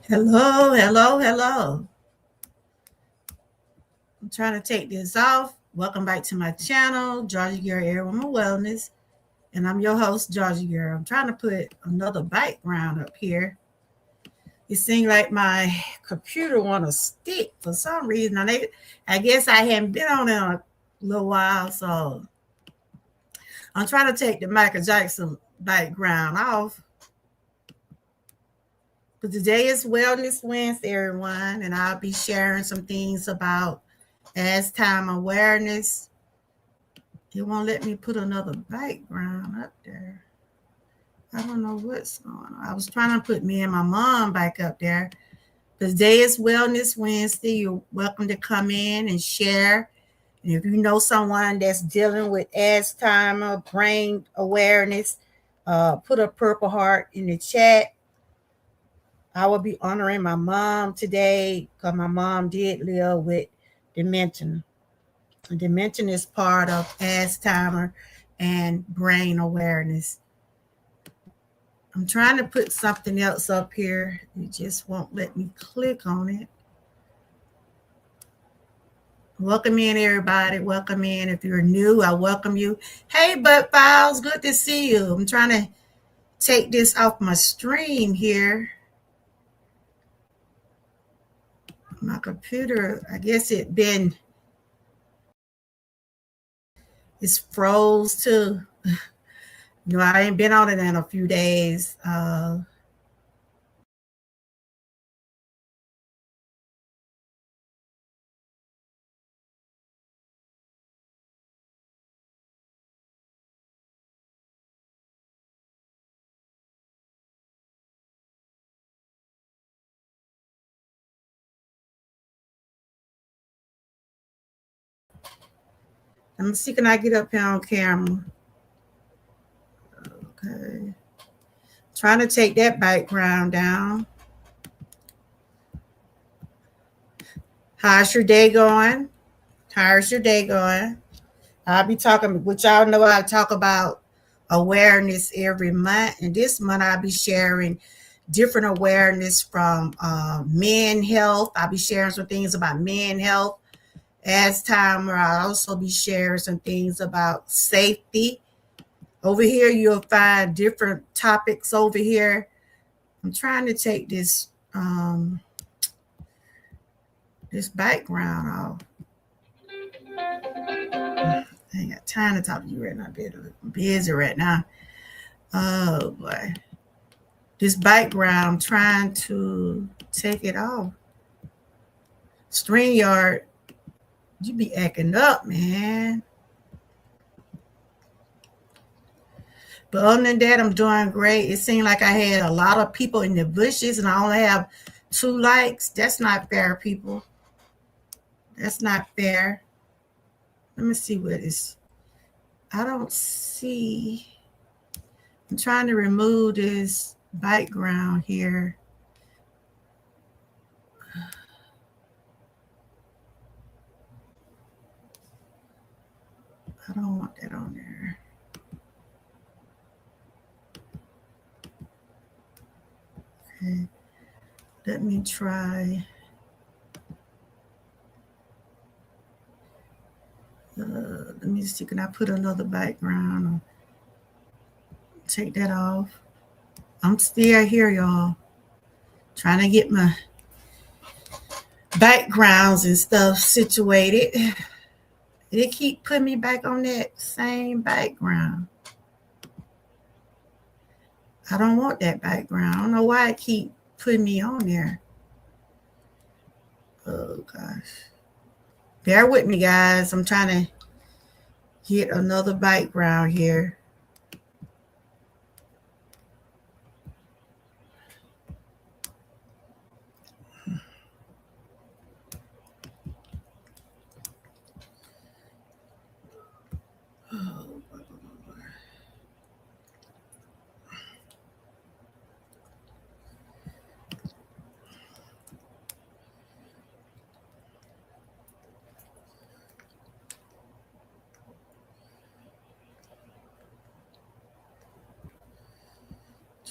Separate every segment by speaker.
Speaker 1: Hello, hello, hello. I'm trying to take this off. Welcome back to my channel, Georgia Girl Airwoman Wellness. And I'm your host, Georgia Girl. I'm trying to put another background up here. It seems like my computer want to stick for some reason. I guess I haven't been on it in a little while, so I'm trying to take the Michael Jackson background off. But today is Wellness Wednesday, everyone, and I'll be sharing some things about as time awareness. It won't let me put another background up there. I don't know what's going on. I was trying to put me and my mom back up there. Today is Wellness Wednesday. You're welcome to come in and share. And if you know someone that's dealing with Alzheimer's, brain awareness, put a purple heart in the chat. I will be honoring my mom today because my mom did live with dementia. Dementia is part of Alzheimer's and brain awareness. I'm trying to put something else up here. It just won't let me click on it. Welcome in, everybody. Welcome in. If you're new, I welcome you. Hey, Butt Files, good to see you. I'm trying to take this off my stream here. My computer, I guess it's froze too. I ain't been on it in a few days. Let me see, can I get up here on camera? Okay. Trying to take that background down. How's your day going? How's your day going? I'll be talking, which y'all know I talk about awareness every month. And this month I'll be sharing different awareness from men health. I'll be sharing some things about men health. As time where I'll also be sharing some things about safety. Over here, you'll find different topics over here. I'm trying to take this background off. I ain't got time to talk to you right now, I'm busy right now. Oh boy. This background, I'm trying to take it off. StreamYard, you be acting up, man. But other than that, I'm doing great. It seemed like I had a lot of people in the bushes and I only have 2 likes. That's not fair, people. That's not fair. Let me see what is. I don't see. I'm trying to remove this background here. I don't want that on there. Okay. Let me try. Let me see. Can I put another background? Take that off. I'm still here, y'all. Trying to get my backgrounds and stuff situated. They keep putting me back on that same background. I don't want that background. I don't know why it keep putting me on there. Oh gosh. Bear with me, guys. I'm trying to get another background here.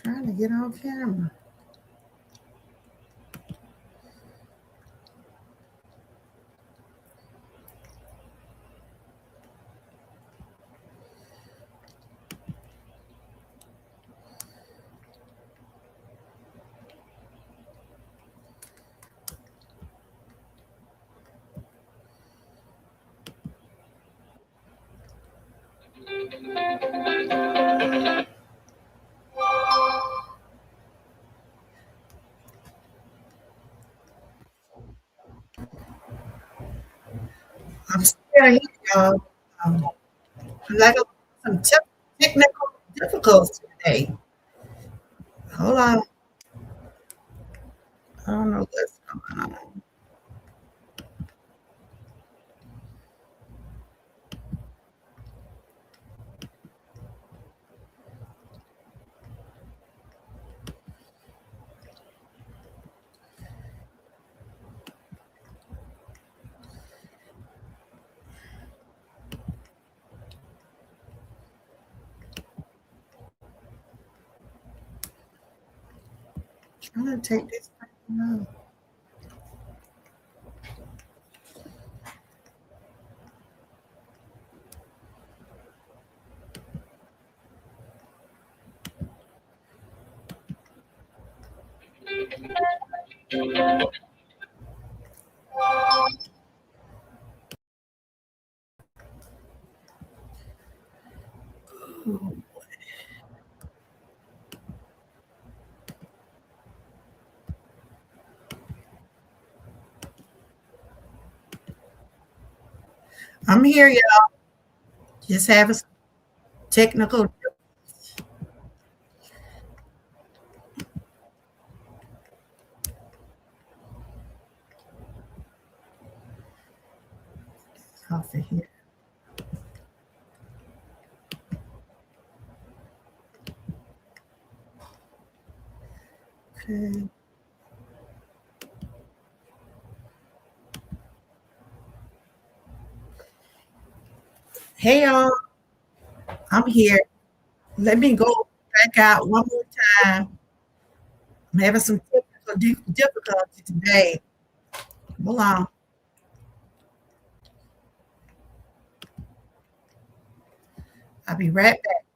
Speaker 1: Trying to get on camera. I'm still here, y'all. Um, like some technical difficulties today. Hold on. I don't know what's going on. I'm trying to take this thing out. I'm here, y'all. Just having some technical coffee here. Okay. Hey, y'all. I'm here. Let me go back out one more time. I'm having some technical difficulty today. Hold on. I'll be right back.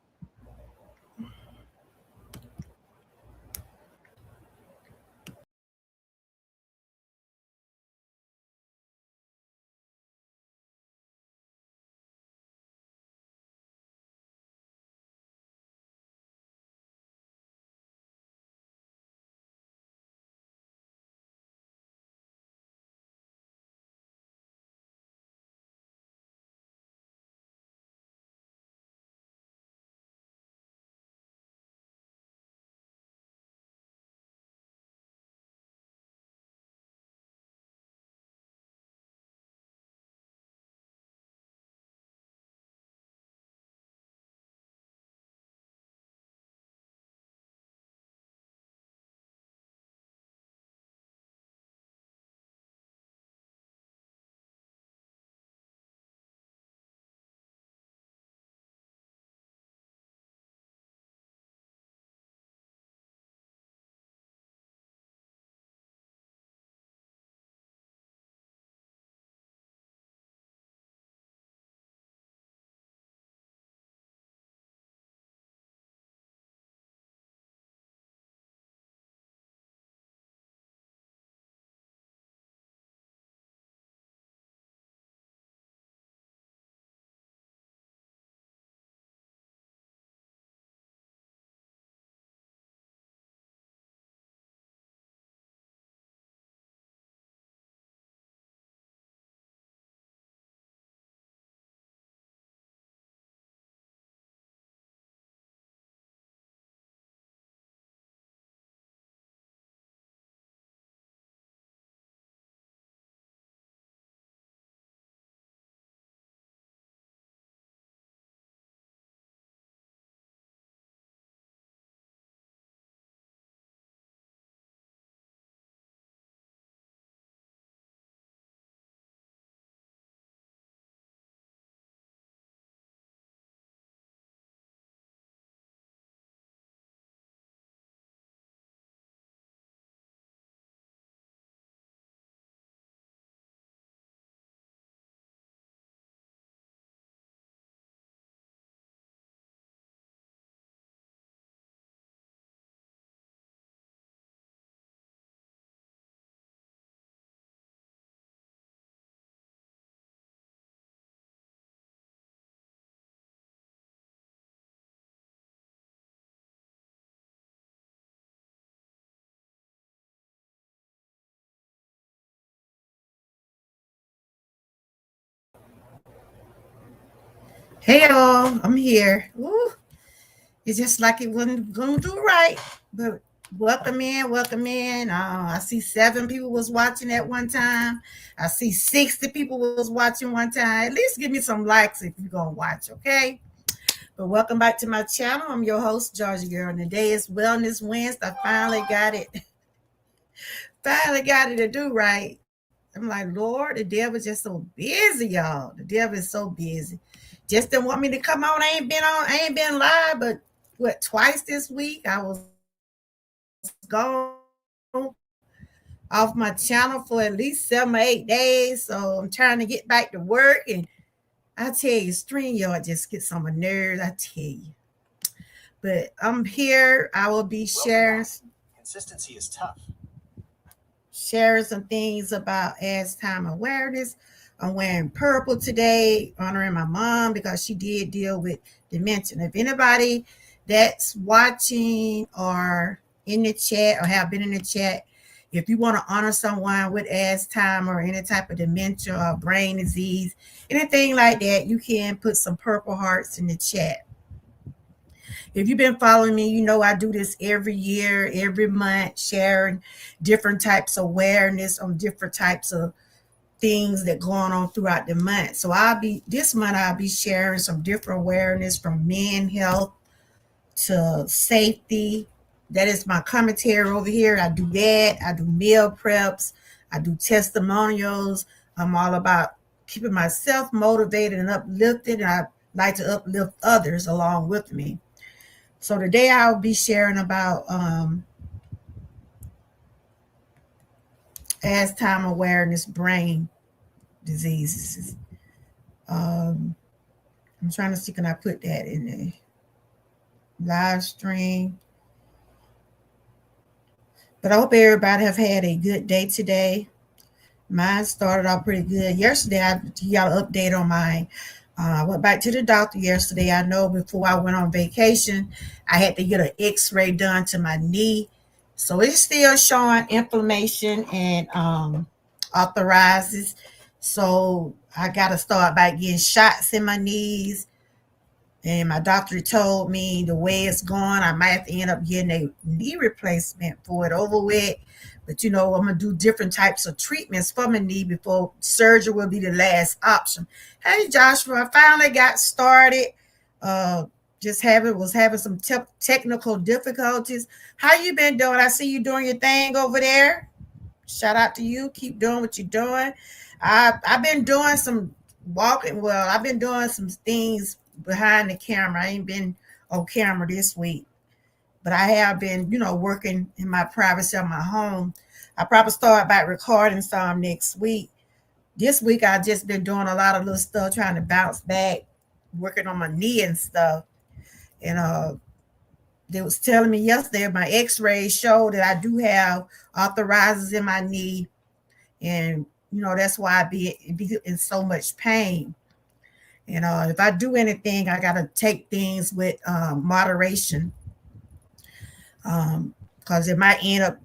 Speaker 1: Hey all, I'm here. Ooh, it's just like it wasn't gonna do right, but welcome in, welcome in. I see 7 people was watching at one time. I see 60 people was watching one time. At least give me some likes if you're gonna watch, okay? But welcome back to my channel. I'm your host, Georgia Girl, and today is Wellness Wednesday. I finally got it, finally got it to do right. I'm like, Lord, the devil is just so busy, y'all. The devil is so busy. Just didn't want me to come on. I ain't been live, but what, twice this week I was gone off my channel for at least 7 or 8 days. So I'm trying to get back to work, and I tell you, StreamYard just gets on my nerves. I tell you. But I'm here. I will be
Speaker 2: Consistency is tough.
Speaker 1: sharing some things about as time awareness. I'm wearing purple today, honoring my mom because she did deal with dementia. If anybody that's watching or in the chat or have been in the chat, if you want to honor someone with Alzheimer or any type of dementia or brain disease, anything like that, you can put some purple hearts in the chat. If you've been following me, you know I do this every year, every month, sharing different types of awareness on different types of things that going on throughout the month. So this month I'll be sharing some different awareness from men health to safety. That is my commentary over here. I do that. I do meal preps. I do testimonials. I'm all about keeping myself motivated and uplifted. And I like to uplift others along with me. So today I'll be sharing about as time awareness brain diseases. Um, I'm trying to see, can I put that in the live stream? But I hope everybody have had a good day today. Mine started off pretty good. Yesterday, I got an update on mine. I went back to the doctor yesterday. I know before I went on vacation, I had to get an x-ray done to my knee. So it's still showing inflammation and authorizes. So I got to start by getting shots in my knees. And my doctor told me the way it's going, I might have to end up getting a knee replacement for it over with. But I'm gonna do different types of treatments for my knee before surgery will be the last option. Hey Joshua, I finally got started. Uh, just having some technical difficulties. How you been doing? I see you doing your thing over there. Shout out to you. Keep doing what you're doing. I've been doing some walking. Well, I've been doing some things behind the camera. I ain't been on camera this week, but I have been, working in my privacy of my home. I probably start back recording some next week. This week I just been doing a lot of little stuff, trying to bounce back, working on my knee and stuff. And they was telling me yesterday my X-rays showed that I do have arthritis in my knee, and that's why be in so much pain. And if I do anything, I gotta take things with moderation, because I might end up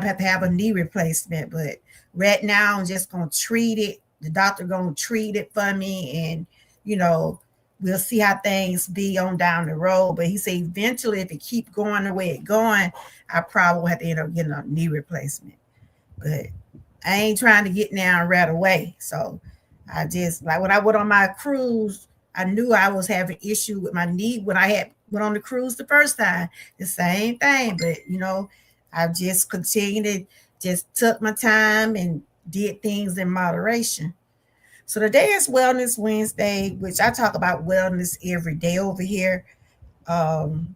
Speaker 1: have to have a knee replacement. But right now, I'm just gonna treat it. The doctor gonna treat it for me, and you know, we'll see how things be on down the road. But he said eventually, if it keep going the way it going, I probably will have to end up getting a knee replacement. But I ain't trying to get down right away. So I just, like, when I went on my cruise, I knew I was having issue with my knee when I had went on the cruise the first time. The same thing, but I just continued to just took my time and did things in moderation. So today is Wellness Wednesday, which I talk about wellness every day over here. Um,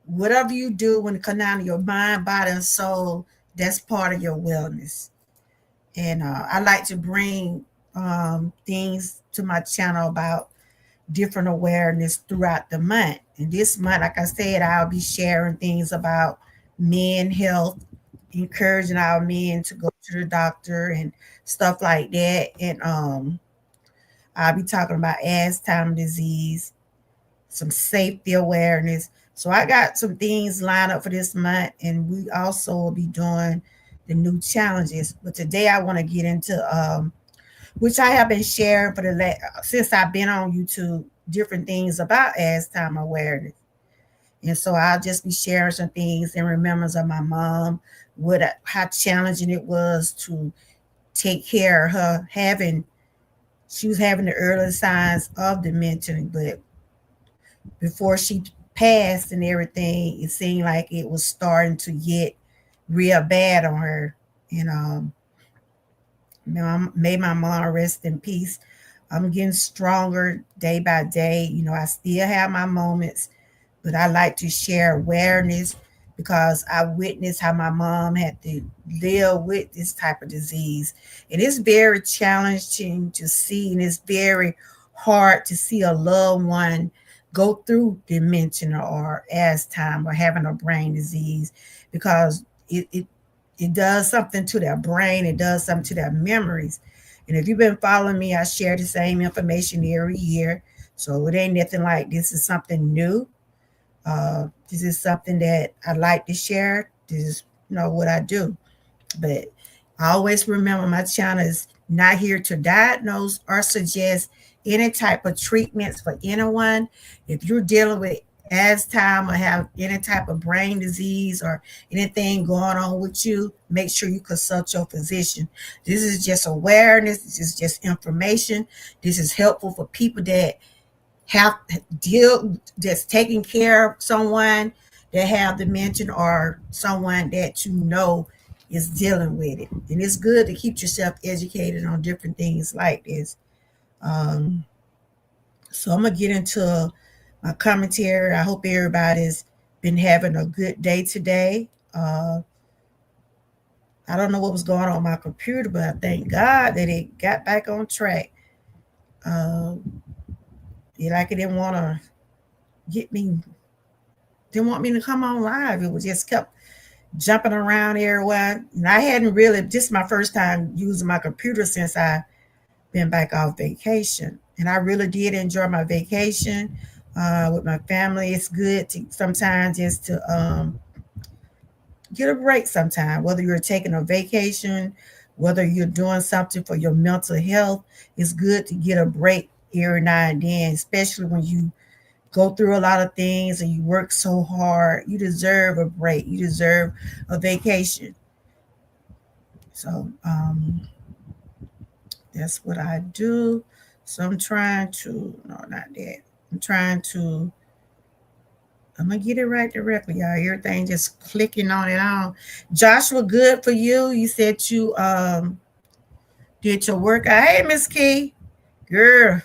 Speaker 1: Whatever you do when it comes down to your mind, body, and soul, that's part of your wellness. And I like to bring things to my channel about different awareness throughout the month. And this month, like I said, I'll be sharing things about men health, encouraging our men to go to the doctor and stuff like that. And I'll be talking about Alzheimer's disease, some safety awareness. So I got some things lined up for this month, and we also will be doing the new challenges. But today I want to get into which I have been sharing for since I've been on YouTube, different things about as time awareness. And so I'll just be sharing some things in remembrance of my mom, how challenging it was to take care of her she was having the early signs of dementia, but before she passed and everything, it seemed like it was starting to get real bad on her. And may my mom rest in peace. I'm getting stronger day by day. I still have my moments, but I like to share awareness because I witnessed how my mom had to live with this type of disease. And it's very challenging to see, and it's very hard to see a loved one go through dementia or Alzheimer's or having a brain disease, because it does something to their brain, it does something to their memories. And if you've been following me, I share the same information every year. So it ain't nothing like this is something new. This is something that I like to share. This is what I do. But I always remember my channel is not here to diagnose or suggest any type of treatments for anyone. If you're dealing with Alzheimer's or have any type of brain disease or anything going on with you, make sure you consult your physician. This is just awareness. This is just information. This is helpful for people that just taking care of someone that have dementia or someone that is dealing with it. And it's good to keep yourself educated on different things like this. So I'm gonna get into my commentary. I hope everybody's been having a good day today. I don't know what was going on with my computer, but I thank God that it got back on track. Like it didn't want to get me, didn't want me to come on live. It was just kept jumping around everywhere. And I hadn't really, this is my first time using my computer since I've been back off vacation. And I really did enjoy my vacation with my family. It's good to sometimes just to get a break sometime, whether you're taking a vacation, whether you're doing something for your mental health. It's good to get a break every now and then, especially when you go through a lot of things and you work so hard. You deserve a break. You deserve a vacation. So that's what I do. So I'm trying to, no, not that. I'm going to get it right directly, y'all. Everything just clicking on it on. Joshua, good for you. You said you did your workout. Hey, Miss Key. Girl,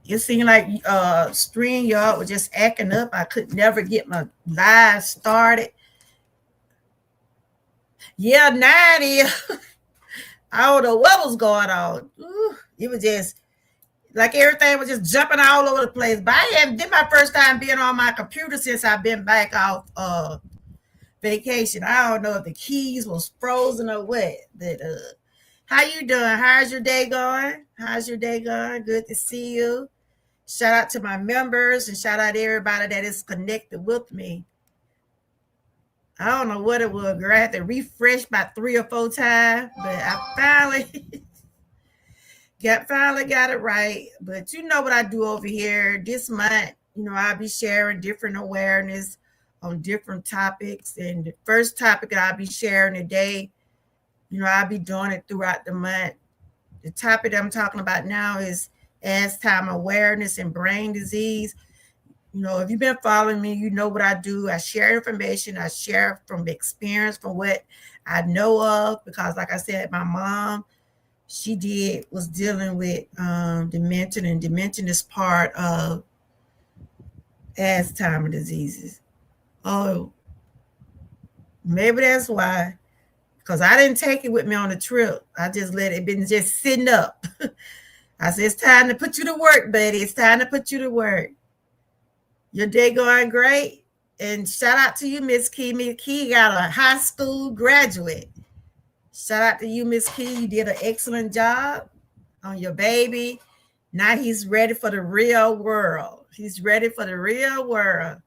Speaker 1: it seemed like StreamYard was just acting up. I could never get my live started. Yeah, 90. I don't know what was going on. Ooh, it was just like everything was just jumping all over the place. But I haven't did my first time being on my computer since I've been back off vacation. I don't know if the keys was frozen or what. But how you doing? How's your day going? How's your day going? Good to see you. Shout out to my members and shout out to everybody that is connected with me. I don't know what it was, girl. I had to refresh about 3 or 4 times, but I finally got it right. But you know what I do over here this month. I'll be sharing different awareness on different topics. And the first topic that I'll be sharing today, I'll be doing it throughout the month. The topic that I'm talking about now is Alzheimer's awareness and brain disease. If you've been following me, you know what I do. I share information. I share from experience, from what I know of, because like I said, my mom, was dealing with dementia, and dementia is part of Alzheimer's diseases. Oh, maybe that's why, because I didn't take it with me on the trip. I just let it been just sitting up. I said, it's time to put you to work, buddy. It's time to put you to work. Your day going great. And shout out to you, Miss Key. Miss Key got a high school graduate. Shout out to you, Miss Key. You did an excellent job on your baby. Now he's ready for the real world. He's ready for the real world.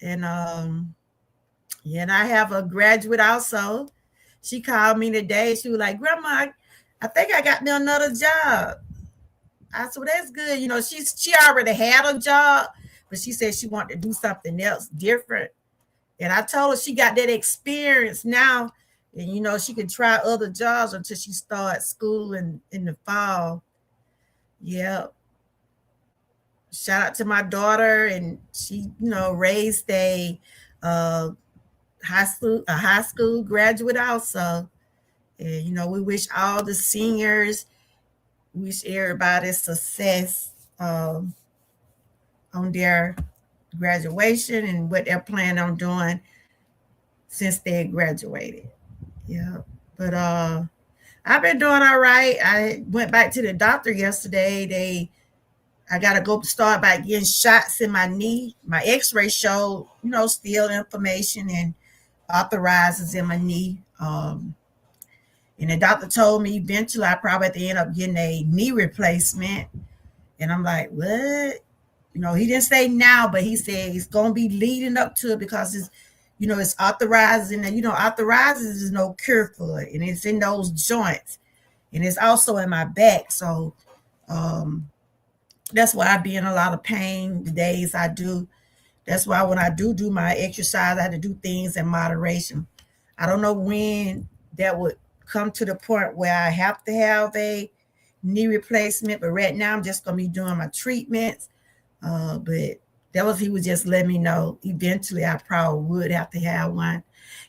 Speaker 1: And and I have a graduate also. She called me today. She was like, Grandma, I think I got me another job. I said, well, that's good. You know, she already had a job, but she said she wanted to do something else different. And I told her she got that experience now, and you know, she can try other jobs until she starts school in the fall. Yeah. Shout out to my daughter, and she, you know, raised uh, a high school graduate also. And you know, we wish all the seniors, wish everybody success on their graduation and what they're planning on doing since they graduated. Yeah. But I've been doing all right. I went back to the doctor yesterday. I gotta go start by getting shots in my knee. My x-ray showed, you know, still inflammation and authorizes in my knee. And the doctor told me eventually I probably have to end up getting a knee replacement. And I'm like, what? You know, he didn't say now, but he said it's gonna be leading up to it because it's, you know, it's authorizing, and you know, authorizes is no cure for it, and it's in those joints, and it's also in my back. So um, that's why I be in a lot of pain the days I do. That's why when I do my exercise, I have to do things in moderation. I don't know when that would come to the point where I have to have a knee replacement, but right now I'm just gonna be doing my treatments. But that was he was just letting me know eventually I probably would have to have one.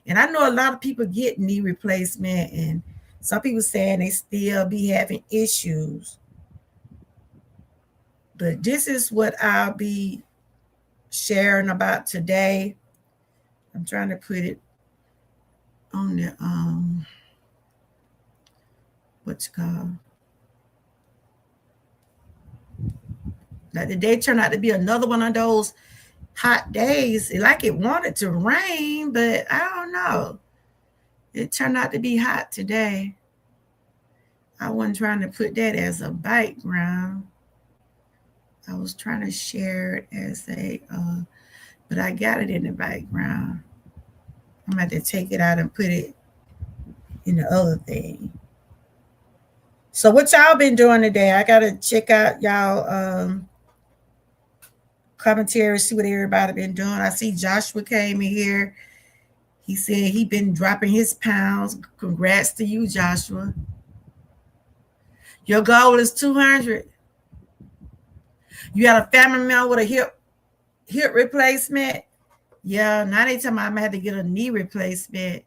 Speaker 1: And I know a lot of people get knee replacement, and some people saying they still be having issues. But this is what I'll be sharing about today. I'm trying to put it on the what's it called. Like the day turned out to be another one of those hot days. Like it wanted to rain, but I don't know. It turned out to be hot today. I wasn't trying to put that as a background. I was trying to share it as but I got it in the background. I'm going to have to take it out and put it in the other thing. So what y'all been doing today? I got to check out y'all commentary, see what everybody been doing. I see Joshua came in here. He said he been dropping his pounds. Congrats to you, Joshua. Your goal is 200. You got a family member with a hip replacement. Yeah, now they talking about I'm gonna have to get a knee replacement.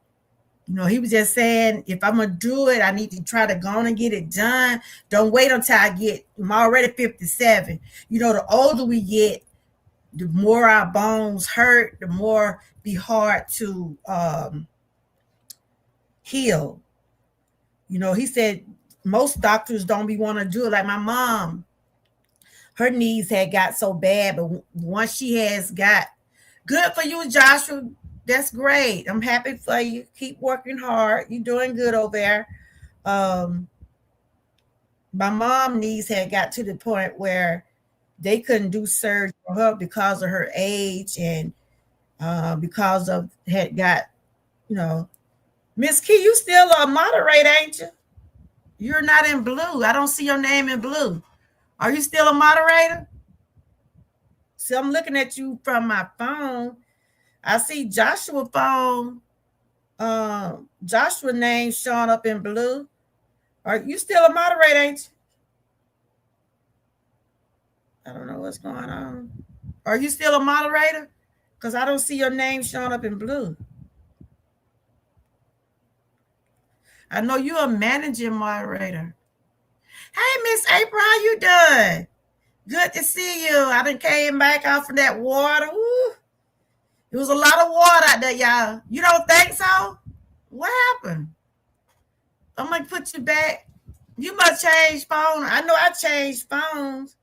Speaker 1: You know, he was just saying if I'm gonna do it, I need to try to go on and get it done. Don't wait until I'm already 57. You know, the older we get, the more our bones hurt, the more be hard to heal. You know, he said most doctors don't be want to do it. Like my mom, her knees had got so bad, but once she has got good for you, Joshua. That's great. I'm happy for you. Keep working hard. You're doing good over there. Um, my mom knees had got to the point where they couldn't do surgery for her because of her age and because of had got, you know, Miss Key, you still a moderator, ain't you? You're not in blue. I don't see your name in blue. Are you still a moderator? See, I'm looking at you from my phone. I see Joshua phone. Joshua name showing up in blue. Are you still a moderator, ain't you? I don't know what's going on. Are you still a moderator? Because I don't see your name showing up in blue. I know you're a managing moderator. Hey, Miss April, how you doing? Good to see you. I done came back off of that water. Woo. It was a lot of water out there, y'all. You don't think so? What happened? I'm gonna put you back. You must change phone. I know I changed phones,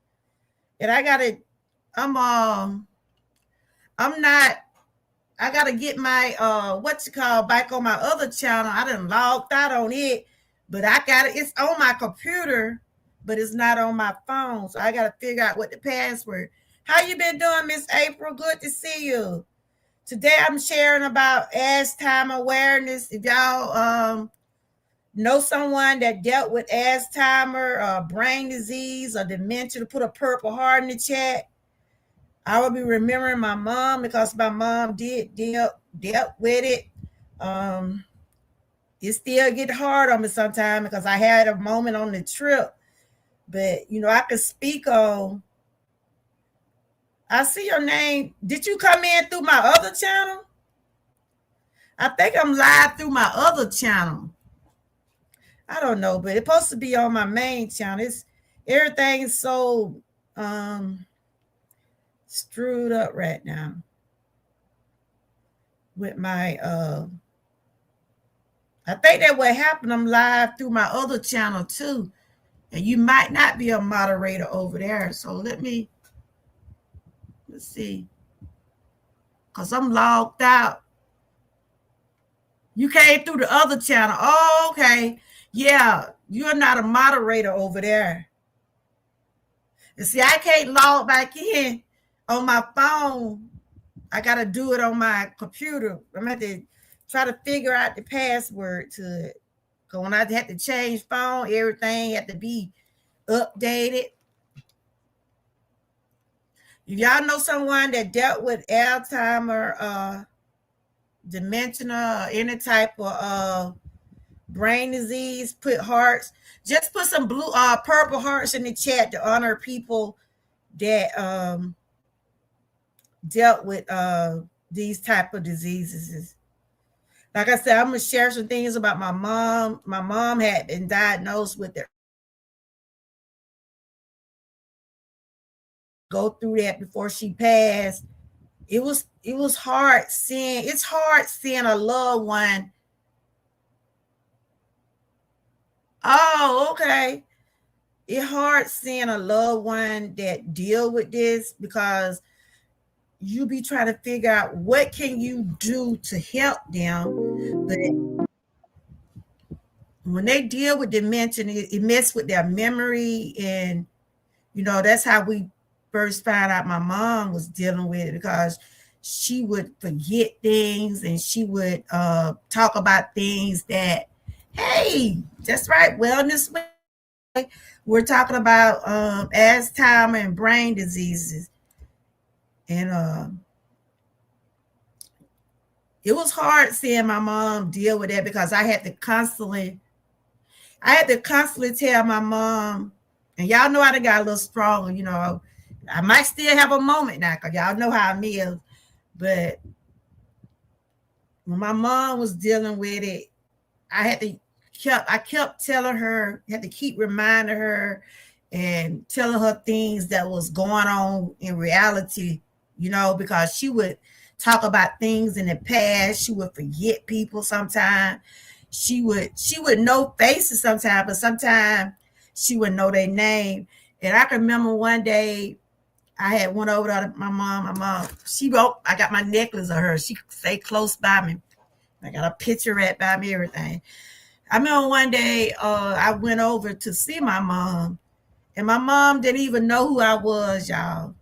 Speaker 1: and I gotta. I'm not. I gotta get my what's it called back on my other channel. I done logged out on it, but I got it. It's on my computer, but it's not on my phone. So I gotta figure out what the password. How you been doing, Miss April? Good to see you. Today I'm sharing about as time awareness. If y'all know someone that dealt with Alzheimer, brain disease, or dementia, to put a purple heart in the chat. I will be remembering my mom because my mom did dealt with it. Um, it still get hard on me sometimes because I had a moment on the trip, but I could speak on. I see your name. Did you come in through my other channel? I think I'm live through my other channel. I don't know, but it's supposed to be on my main channel. Everything is so screwed up right now with my I think that what happened, I'm live through my other channel too. And you might not be a moderator over there. So let's see. Because I'm logged out. You came through the other channel. Oh, okay. Yeah, you're not a moderator over there. And see, I can't log back in on my phone. I got to do it on my computer. I'm going to have to try to figure out the password to it. Because when I had to change phone, everything had to be updated. If y'all know someone that dealt with Alzheimer, dementia, or any type of brain disease, put hearts. Just put some purple hearts in the chat to honor people that dealt with these type of diseases. Like I said, I'm gonna share some things about my mom. My mom had been diagnosed with it. Go through that before she passed. It was hard seeing. It's hard seeing a loved one. Oh, okay. It's hard seeing a loved one that deal with this because you be trying to figure out what can you do to help them. But when they deal with dementia, it messes with their memory. And, that's how we first found out my mom was dealing with it, because she would forget things and she would talk about things that, hey, that's right, wellness. We're talking about Alzheimer and brain diseases. And it was hard seeing my mom deal with that because I had to constantly tell my mom, and y'all know I done got a little stronger, I might still have a moment now because y'all know how I'm is. But when my mom was dealing with it, I kept telling her, had to keep reminding her and telling her things that was going on in reality, because she would talk about things in the past. She would forget people sometimes. She would know faces sometimes, but sometimes she would know their name. And I can remember one day I had went over to my mom. I got my necklace of her. She stayed close by me. I got a picture right by me, everything. I remember one day I went over to see my mom, and my mom didn't even know who I was, y'all.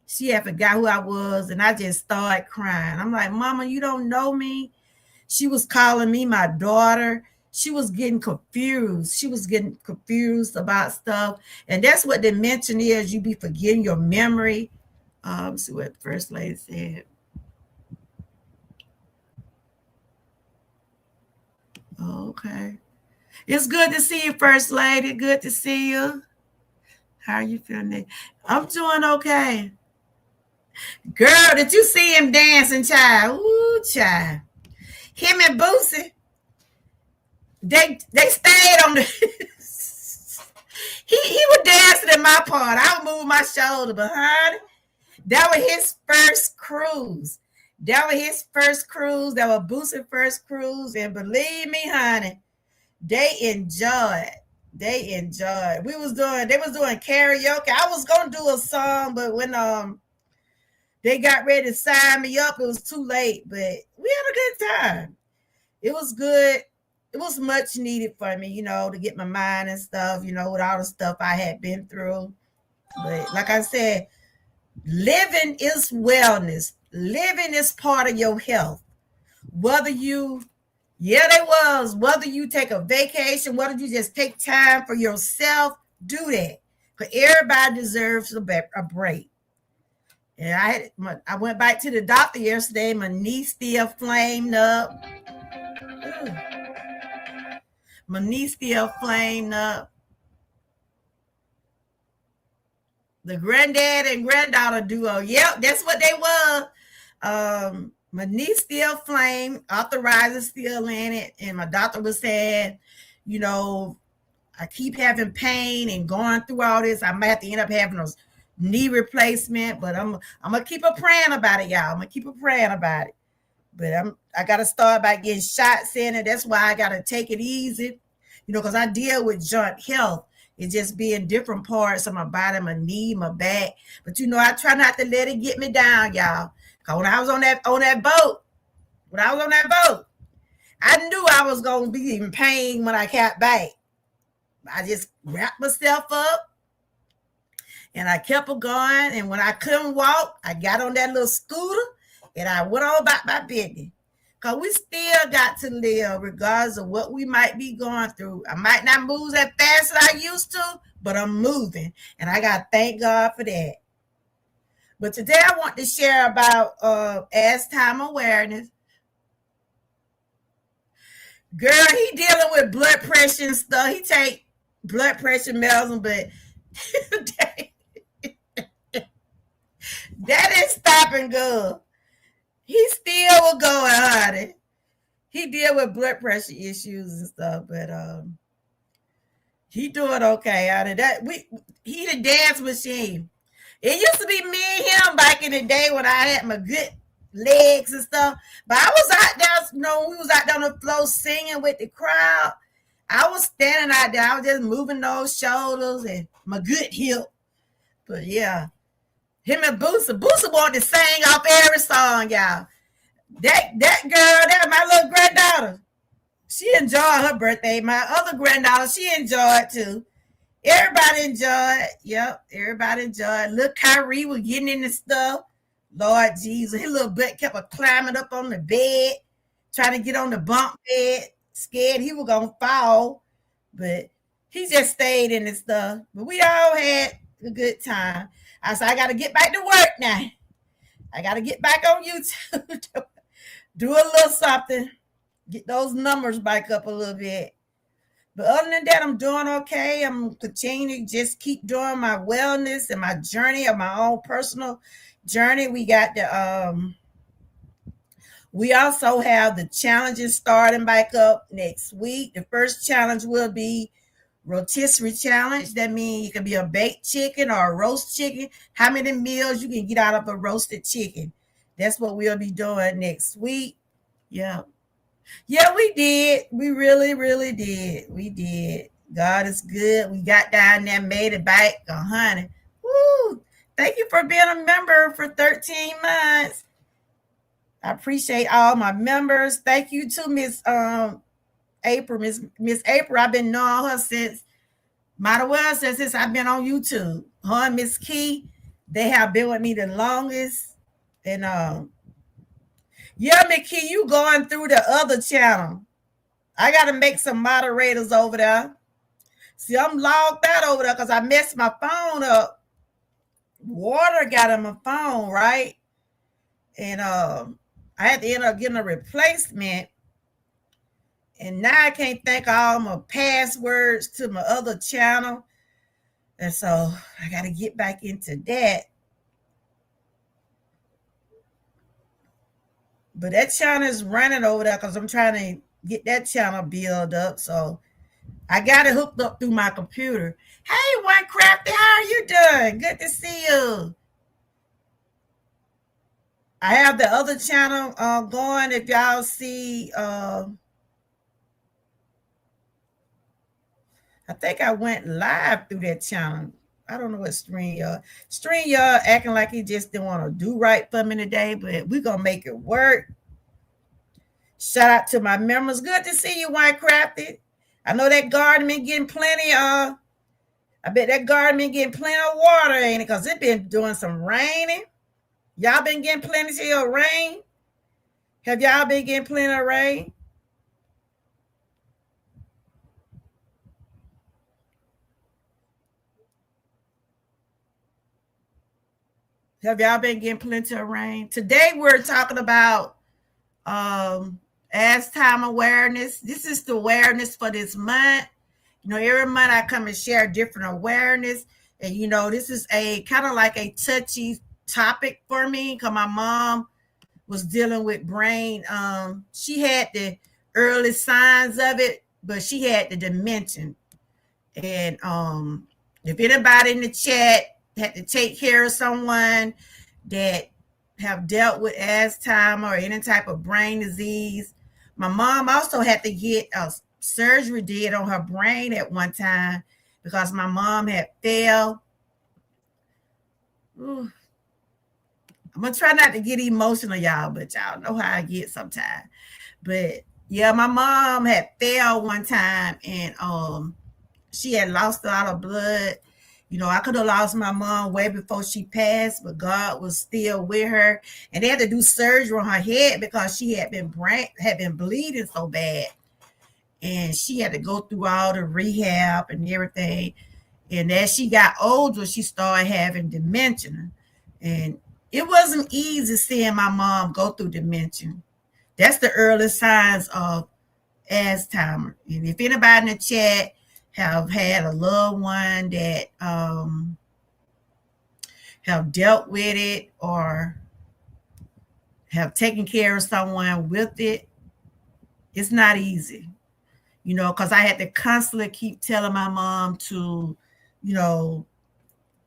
Speaker 1: She had forgot who I was, and I just started crying. I'm like, Mama, you don't know me? She was calling me my daughter. She was getting confused. She was getting confused about stuff. And that's what dementia is. You be forgetting your memory. Let's see what First Lady said. Okay. It's good to see you, First Lady. Good to see you. How are you feeling? I'm doing okay. Girl, did you see him dancing, child? Ooh, child. Him and Boosie, they stayed on the he was dancing in my part. I would move my shoulder behind. That was his first cruise. That was Boosie's first cruise. And believe me, honey, they enjoyed. They was doing karaoke. I was gonna do a song, but when they got ready to sign me up, it was too late. But we had a good time. It was good. It was much needed for me, to get my mind and stuff, with all the stuff I had been through. But like I said, living is wellness. Living is part of your health. Whether you Yeah, they was. Whether you take a vacation, whether you just take time for yourself, do that. Because everybody deserves a break. And I went back to the doctor yesterday. My knee still flamed up. Ooh, my knee still flamed up. The granddad and granddaughter duo. Yep, that's what they were. My knee still flame, arthritis still in it, and my doctor was saying, you know, I keep having pain and going through all this. I might have to end up having a knee replacement, but I'm gonna keep a praying about it, y'all. I'm gonna keep a praying about it. But I gotta start by getting shots in it. That's why I gotta take it easy, because I deal with joint health. It's just being different parts of my body, my knee, my back. But I try not to let it get me down, y'all. Cause when I was on that boat, I knew I was gonna be in pain when I got back. I just wrapped myself up and I kept it going. And when I couldn't walk, I got on that little scooter and I went on about my business. Because we still got to live regardless of what we might be going through. I might not move as fast as I used to, but I'm moving. And I got to thank God for that. But today I want to share about as time awareness. Girl, he dealing with blood pressure and stuff. He take blood pressure medicine, but that ain't stopping good. He still will go, honey. He deal with blood pressure issues and stuff, but he doing okay out of that. He the dance machine. It used to be me and him back in the day when I had my good legs and stuff. But I was out there, we was out there on the floor singing with the crowd. I was standing out there. I was just moving those shoulders and my good hip. But yeah, him and Boosa wanted to sing off every song, y'all. That girl, that my little granddaughter, she enjoyed her birthday. My other granddaughter, she enjoyed too. Everybody enjoyed. Yep, everybody enjoyed. Little Kyrie was getting into stuff. Lord Jesus, his little butt kept climbing up on the bed, trying to get on the bunk bed, scared he was gonna fall. But he just stayed in the stuff. But we all had a good time. I said, I got to get back to work now. I got to get back on YouTube. Do a little something. Get those numbers back up a little bit. But other than that, I'm doing okay. I'm continuing to just keep doing my wellness and my journey of my own personal journey. We got we also have the challenges starting back up next week. The first challenge will be rotisserie challenge. That means you can be a baked chicken or a roast chicken. How many meals you can get out of a roasted chicken? That's what we'll be doing next week. Yeah. Yeah, we did. We really, really did. We did. God is good. We got down there, made it back. Honey. Woo. Thank you for being a member for 13 months. I appreciate all my members. Thank you to Miss April. Miss April, I've been knowing her since I've been on YouTube. Her and Miss Key, they have been with me the longest. And yeah, Miss Key, you going through the other channel. I gotta make some moderators over there. See, I'm logged out over there because I messed my phone up. Water got on my phone, right? And I had to end up getting a replacement. And now I can't think of all my passwords to my other channel. And so I got to get back into that. But that channel is running over there because I'm trying to get that channel built up. So I got it hooked up through my computer. Hey, One Crafty, how are you doing? Good to see you. I have the other channel going. If y'all see... I think I went live through that channel. I don't know what StreamYard. StreamYard acting like he just didn't want to do right for me today, but we're going to make it work. Shout out to my members. Good to see you, White Crafted. I know that garden been getting plenty I bet that garden been getting plenty of water, ain't it? Because it been doing some raining. Y'all been getting plenty of rain? Have y'all been getting plenty of rain? Have y'all been getting plenty of rain? Today we're talking about as time awareness. This is the awareness for this month. Every month I come and share different awareness. And this is a kind of like a touchy topic for me because my mom was dealing with brain. She had the early signs of it, but she had the dementia. And if anybody in the chat had to take care of someone that have dealt with Alzheimer or any type of brain disease, my mom also had to get a surgery did on her brain at one time because my mom had failed. Ooh. I'm gonna try not to get emotional, y'all, but y'all know how I get sometimes. But yeah, my mom had failed one time, and she had lost a lot of blood. I could have lost my mom way before she passed, but God was still with her. And they had to do surgery on her head because she had been bleeding so bad. And she had to go through all the rehab and everything. And as she got older, she started having dementia. And it wasn't easy seeing my mom go through dementia. That's the early signs of Alzheimer. And if anybody in the chat have had a loved one that have dealt with it or have taken care of someone with it, it's not easy, because I had to constantly keep telling my mom to,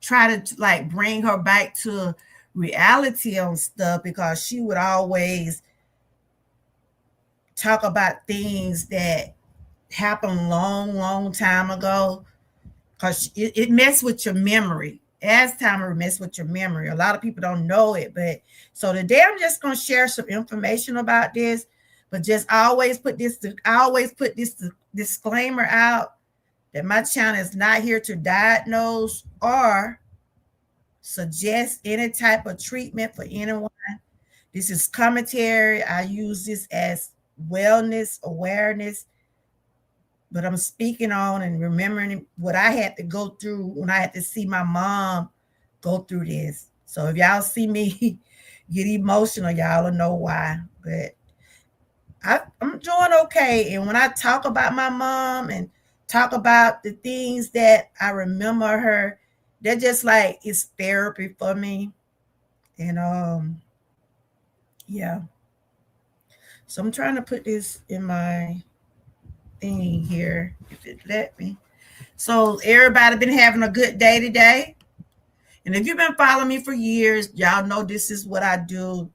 Speaker 1: try to like bring her back to reality on stuff because she would always talk about things that happened long time ago because it messed with your memory. Alzheimer's mess with your memory. A lot of people don't know it, but so today I'm just going to share some information about this, but just I always put this disclaimer out that my channel is not here to diagnose or suggest any type of treatment for anyone. This is commentary. I use this as wellness awareness, but I'm speaking on and remembering what I had to go through when I had to see my mom go through this. So if y'all see me get emotional, y'all will know why. But I'm doing okay. And when I talk about my mom and talk about the things that I remember her, they're just like it's therapy for me. And yeah. So I'm trying to put this in my thing here, if it let me. So everybody been having a good day today. And if you've been following me for years, y'all know this is what I do.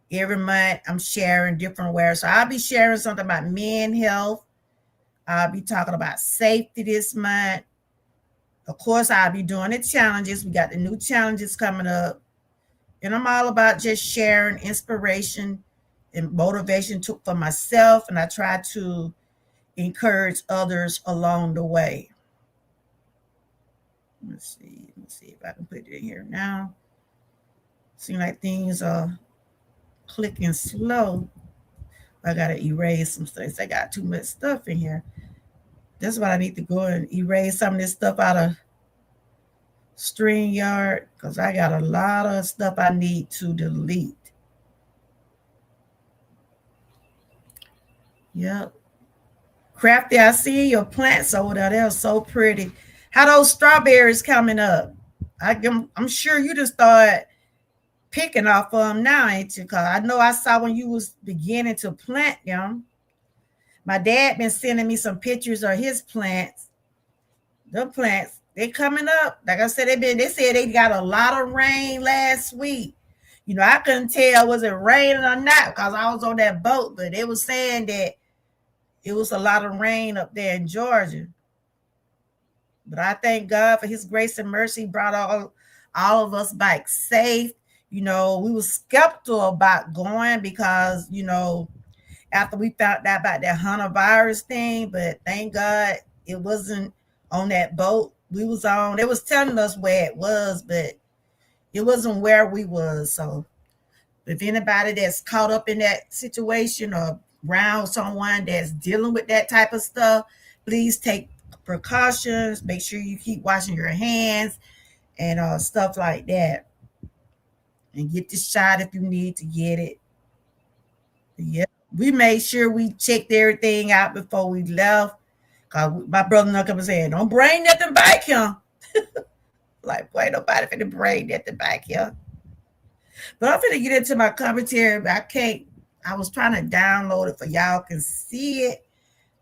Speaker 1: Every month I'm sharing different awareness. So I'll be sharing something about men health. I'll be talking about safety this month. Of course, I'll be doing the challenges. We got the new challenges coming up. And I'm all about just sharing inspiration and motivation for myself. And I try to encourage others along the way. Let's see if I can put it in here now. Seems like things are clicking slow. I gotta erase some stuff. I got too much stuff in here. That's why I need to go and erase some of this stuff out of StreamYard because I got a lot of stuff I need to delete. Yep. Crafty, I see your plants over there. They're so pretty. How those strawberries coming up? I'm sure you just start picking off of them now, ain't you? Because I know I saw when you was beginning to plant them. My dad been sending me some pictures of his plants. The plants, they coming up. Like I said, they said they got a lot of rain last week. I couldn't tell was it raining or not because I was on that boat, but they was saying that it was a lot of rain up there in Georgia. But I thank God for his grace and mercy. He brought all of us back safe. We were skeptical about going because, after we found out about that hunter virus thing, but thank God it wasn't on that boat we was on. They was telling us where it was, but it wasn't where we was. So if anybody that's caught up in that situation or around someone that's dealing with that type of stuff, please take precautions. Make sure you keep washing your hands and stuff like that. and get the shot if you need to get it. Yeah. We made sure we checked everything out before we left. Cause my brother and come and said, "Don't bring nothing back here." Like, boy, nobody finna bring nothing back here. But I'm finna get into my commentary, but I can't. I was trying to download it for y'all can see it,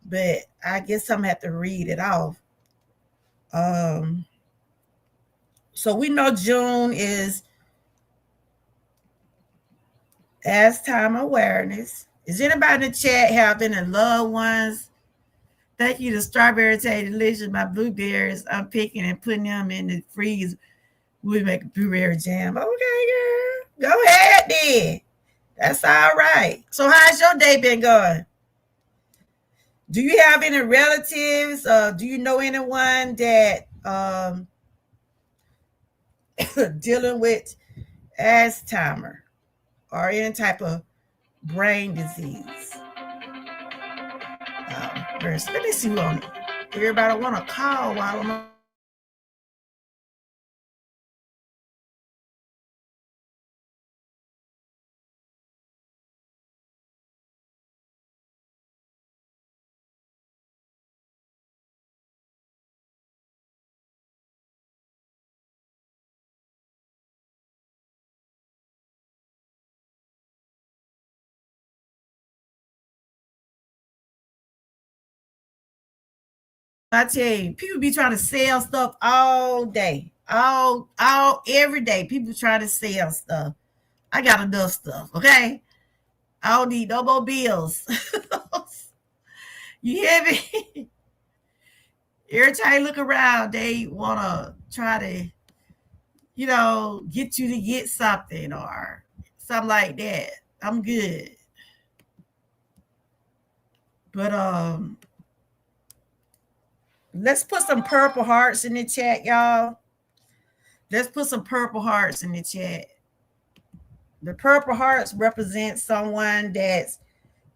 Speaker 1: but I guess I'm gonna have to read it off. Um, so we know June is as time awareness. Is anybody in the chat having a loved ones? Thank you to Strawberry Tay Delicious. My blueberries, I'm picking and putting them in the freezer. We make a blueberry jam. Okay, girl. Go ahead then. That's all right. So how's your day been going? Do you have any relatives? Do you know anyone that dealing with Alzheimer or any type of brain disease? First, let me see who on everybody want to call while I'm I tell you, people be trying to sell stuff all day, all every day. People try to sell stuff. I got enough stuff, okay? I don't need no more bills. You hear me? Every time you look around, they wanna try to, get you to get something or something like that. I'm good. But let's put some purple hearts in the chat, y'all. Let's put some purple hearts in the chat. The purple hearts represent someone that's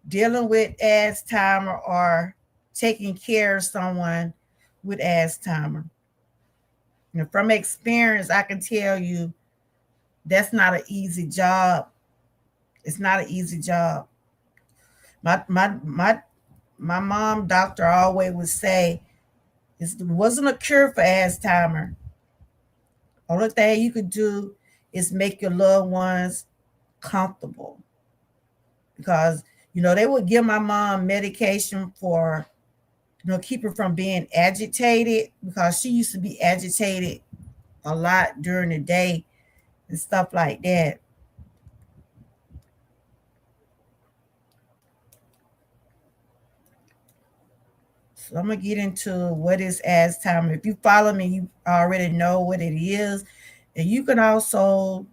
Speaker 1: dealing with Alzheimer or taking care of someone with Alzheimer. From experience, I can tell you that's not an easy job. It's not an easy job. My mom doctor always would say it wasn't a cure for Alzheimer. Only thing you could do is make your loved ones comfortable. Because, they would give my mom medication for, keep her from being agitated because she used to be agitated a lot during the day and stuff like that. So I'm gonna get into what is Alzheimer. If you follow me, you already know what it is, and you can also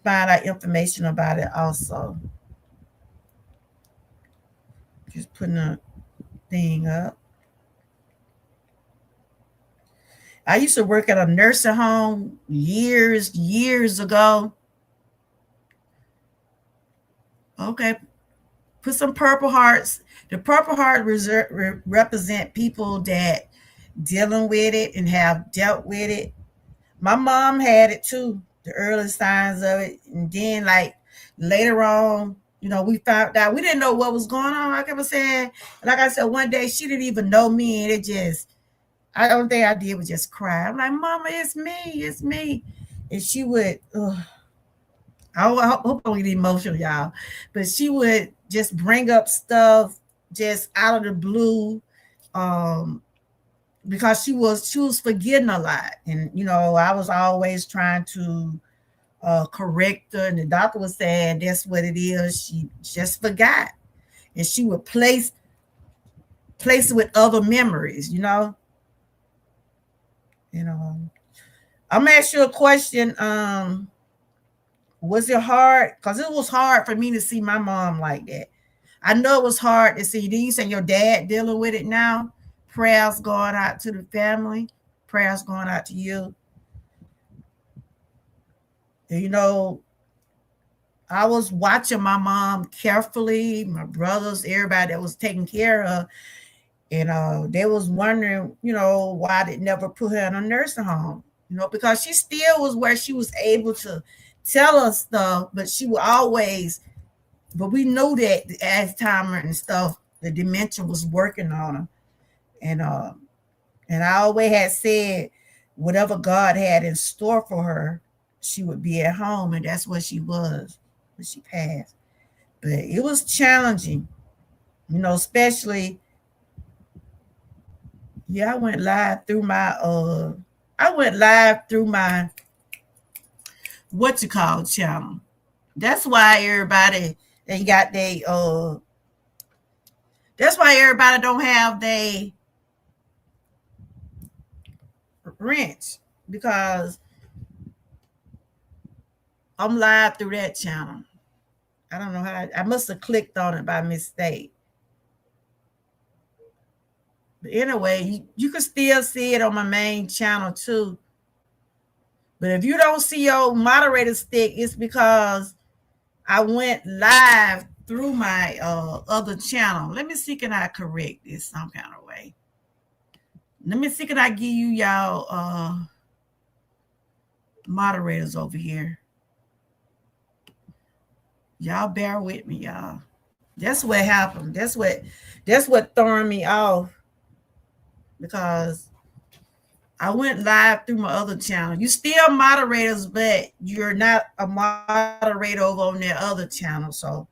Speaker 1: find out information about it. Also, just putting a thing up. I used to work at a nursing home years ago. Okay, put some purple hearts. The purple heart represent people that dealing with it and have dealt with it. My mom had it too, the early signs of it. And then like later on, we found out we didn't know what was going on. Like I was saying, like I said, one day she didn't even know me, and I don't think I did was just cry. I'm like, Mama, it's me. And she would I hope I don't get emotional, y'all. But she would just bring up stuff just out of the blue. Because she was forgetting a lot. And I was always trying to correct her, and the doctor was saying that's what it is. She just forgot. And she would place it with other memories, I'm gonna ask you a question. Was it hard? Because it was hard for me to see my mom like that. I know it was hard to see. Do you say your dad dealing with it now? Prayers going out to the family. Prayers going out to you. I was watching my mom carefully, my brothers, everybody that was taking care of, and they was wondering, why they never put her in a nursing home, because she still was where she was able to tell us stuff, but she would always, but we know that the Alzheimer and stuff, the dementia was working on her. And and I always had said whatever God had in store for her, she would be at home, and that's what she was when she passed. But it was challenging, especially, yeah, I went live through my what you call channel. That's why everybody they got they that's why everybody don't have they rent, because I'm live through that channel. I don't know how I must have clicked on it by mistake. But anyway, you can still see it on my main channel too. But if you don't see your moderator stick, it's because I went live through my other channel. Let me see, can I correct this some kind of way? Let me see, can I give you y'all moderators over here? Y'all bear with me, y'all. That's what happened. That's what throwing me off, because I went live through my other channel. You still moderators, but you're not a moderator over on their other channel. So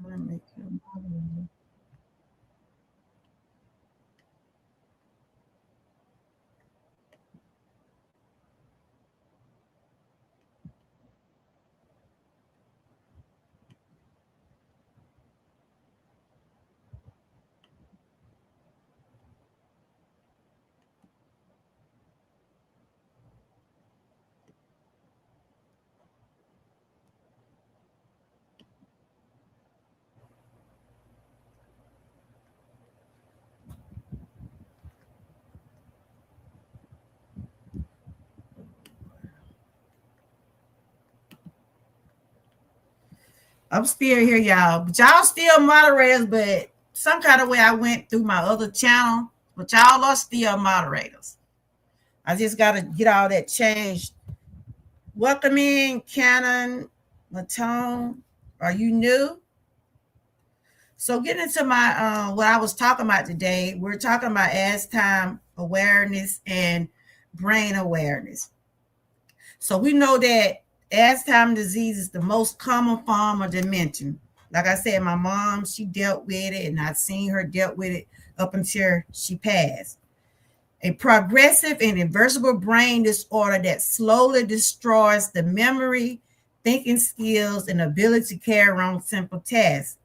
Speaker 1: trying to make you a moderator. I'm still here, y'all. But y'all still moderators, but some kind of way I went through my other channel, but y'all are still moderators. I just got to get all that changed. Welcome in, Cannon Matone. Are you new? So getting into my what I was talking about today, we're talking about as time awareness and brain awareness. So we know that Alzheimer's disease is the most common form of dementia. Like I said, my mom, she dealt with it, and I've seen her dealt with it up until she passed. A progressive and irreversible brain disorder that slowly destroys the memory, thinking skills, and ability to carry on simple tasks.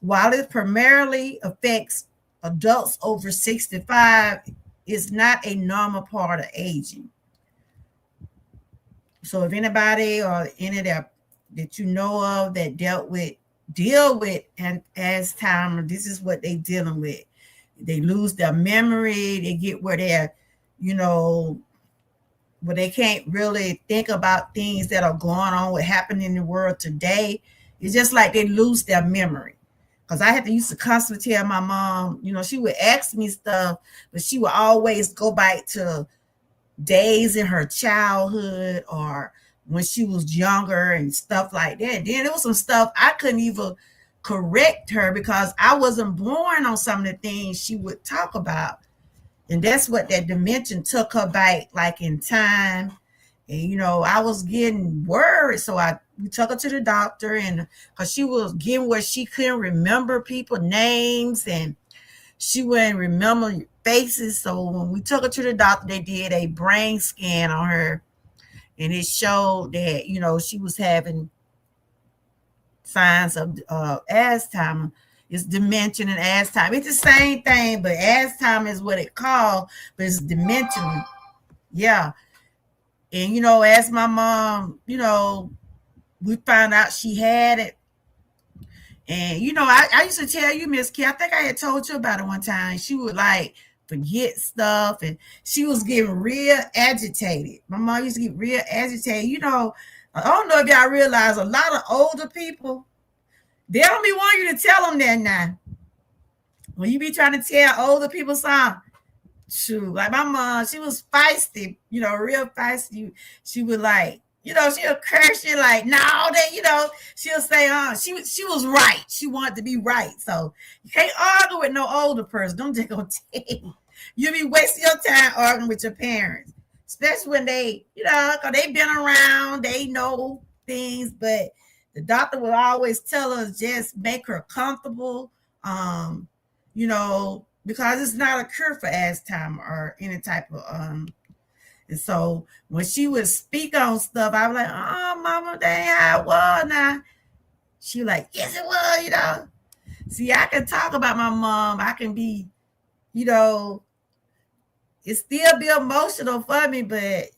Speaker 1: While it primarily affects adults over 65, it's not a normal part of aging. So if anybody or any that you know of that deal with and as time, this is what they dealing with. They lose their memory. They get where they're, where they can't really think about things that are going on, what happened in the world today. It's just like they lose their memory. Because I had to used to constantly tell my mom, she would ask me stuff, but she would always go back to days in her childhood or when she was younger and stuff like that. Then there was some stuff I couldn't even correct her because I wasn't born on some of the things she would talk about. And that's what that dementia took her back, like in time. And, I was getting worried. So I we took her to the doctor, and because she was getting where she couldn't remember people names and she wouldn't remember faces. So when we took her to the doctor, they did a brain scan on her, and it showed that she was having signs of Alzheimer. It's dementia and Alzheimer. It's the same thing, but Alzheimer is what it called, but it's dementia. Yeah. And as my mom, we found out she had it. And I used to tell you, Miss Kay, I think I had told you about it one time. She would like forget stuff, and she was getting real agitated. My mom used to get real agitated. I don't know if y'all realize a lot of older people, they don't be wanting you to tell them that now. When you be trying to tell older people something, shoot, like my mom, she was feisty, real feisty. She would like, she'll curse you like, no, that, she'll say, she was right. She wanted to be right. So you can't argue with no older person. Don't just gonna tell you. You'll be wasting your time arguing with your parents, especially when they, because they've been around, they know things, but the doctor will always tell us just make her comfortable, because it's not a cure for Alzheimer or any type of and so when she would speak on stuff, I was like, oh mama, that ain't how it was now. She was like, yes it was, See, I can talk about my mom. I can be, it still be emotional for me, but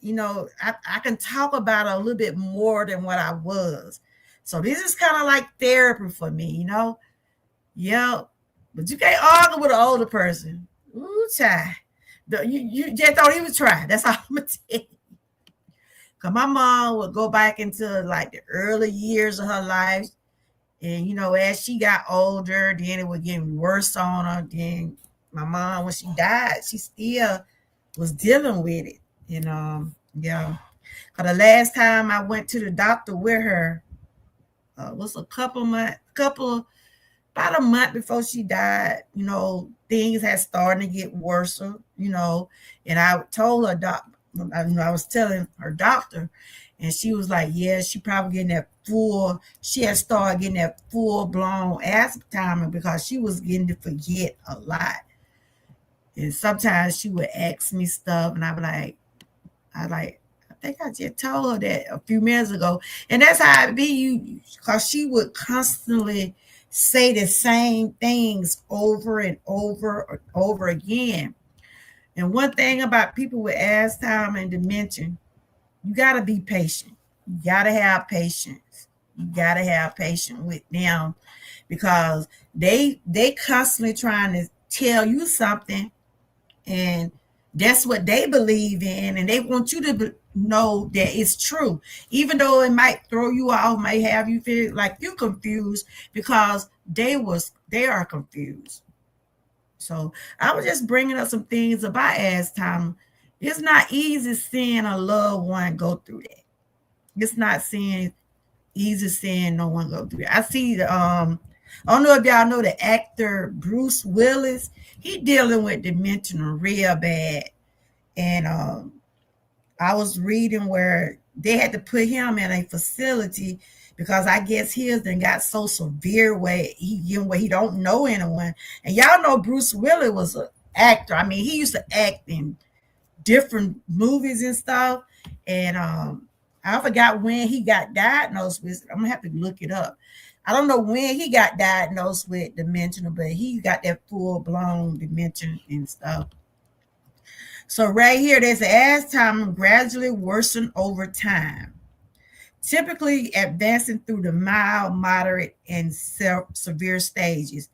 Speaker 1: I can talk about it a little bit more than what I was. So this is kind of like therapy for me, Yep. But you can't argue with an older person. Ooh, child. You just thought he was trying. That's all I'm going to tell you. Because my mom would go back into like the early years of her life. And, as she got older, then it was getting worse on her. Then my mom, when she died, she still was dealing with it. Yeah. Because the last time I went to the doctor with her was about a month before she died. Things had started to get worse, and I told her doctor, I was telling her doctor, and she was like, yeah, she probably getting she had started getting that full-blown Alzheimer because she was getting to forget a lot. And sometimes she would ask me stuff, and I think I just told her that a few minutes ago. And that's how it be, because she would constantly say the same things over and over again. And one thing about people with Alzheimer and dementia, you got to be patient. You got to have patience. You got to have patience with them, because they constantly trying to tell you something, and that's what they believe in, and they want you to know that it's true, even though it might throw you off, might have you feel like you're confused, because they are confused. So I was just bringing up some things about Alzheimer. It's not easy seeing a loved one go through that. It's not easy seeing no one go through that. I see I don't know if y'all know the actor Bruce Willis. He dealing with dementia real bad. And I was reading where they had to put him in a facility because I guess his then got so severe where he don't know anyone. And y'all know Bruce Willis was an actor. I mean, he used to act in different movies and stuff. And I forgot when he got diagnosed with. I'm gonna have to look it up. I don't know when he got diagnosed with dementia, but he got that full-blown dementia and stuff. So right here, there's Alzheimer's gradually worsen over time, typically advancing through the mild, moderate, and severe stages.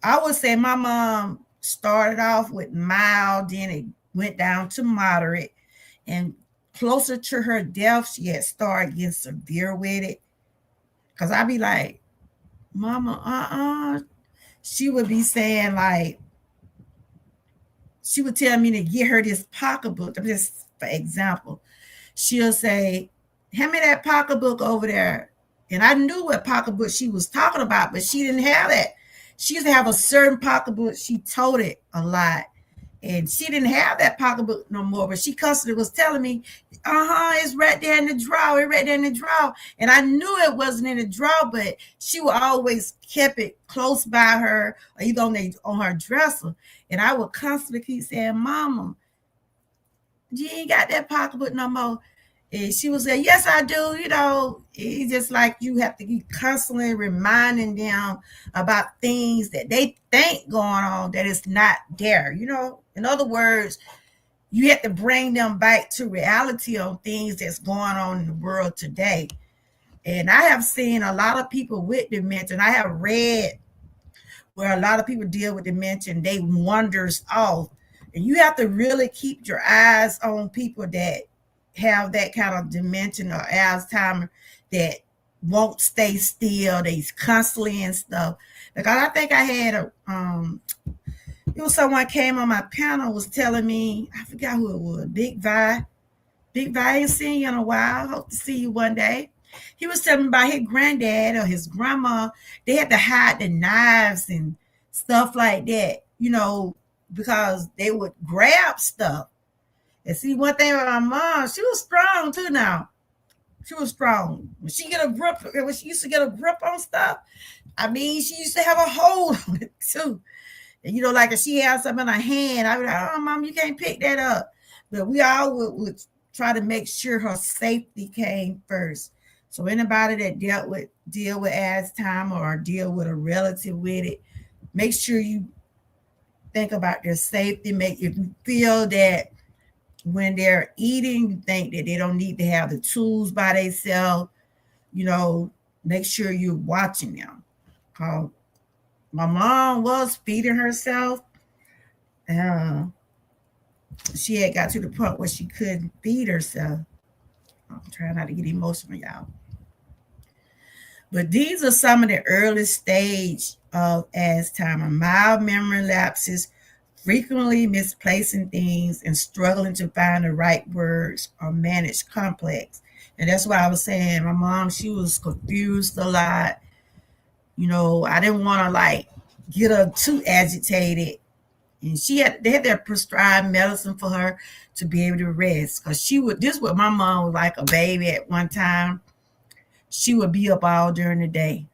Speaker 1: I would say my mom started off with mild, then it went down to moderate, and closer to her death, she had started getting severe with it. Because I'd be like, Mama, She would be saying like, she would tell me to get her this pocketbook. Just for example, she'll say, hand me that pocketbook over there. And I knew what pocketbook she was talking about, but she didn't have that. She used to have a certain pocketbook. She told it a lot. And she didn't have that pocketbook no more, but she constantly was telling me, it's right there in the drawer, it's right there in the drawer. And I knew it wasn't in the drawer, but she would always keep it close by her, or either on her dresser. And I would constantly keep saying, Mama, you ain't got that pocketbook no more. And she would say, yes, I do. It's just like you have to keep constantly reminding them about things that they think going on that is not there. In other words, you have to bring them back to reality on things that's going on in the world today. And I have seen a lot of people with dementia, and I have read where a lot of people deal with dementia and they wanders off. And you have to really keep your eyes on people that have that kind of dementia or Alzheimer that won't stay still. They constantly and stuff. Because I think I had someone came on my panel was telling me, I forgot who it was, Big Vi. Big Vi, ain't seen you in a while. Hope to see you one day. He was telling me about his granddad or his grandma. They had to hide the knives and stuff like that, because they would grab stuff. And see, one thing about my mom, she was strong too now. She was strong. When she used to get a grip on stuff, she used to have a hold on it too. And like if she had something in her hand, I would be like, oh, Mom, you can't pick that up. But we all would try to make sure her safety came first. So anybody that deal with Alzheimer or deal with a relative with it, make sure you think about their safety. If you feel that when they're eating, you think that they don't need to have the tools by themselves, make sure you're watching them. My mom was feeding herself. She had got to the point where she couldn't feed herself. I'm trying not to get emotional, y'all. But these are some of the early stage of Alzheimer: mild memory lapses, frequently misplacing things, and struggling to find the right words or manage complex. And that's why I was saying my mom, she was confused a lot. I didn't want to get her too agitated. And they had their prescribed medicine for her to be able to rest. Because this was my mom was like a baby at one time. She would be up all during the day.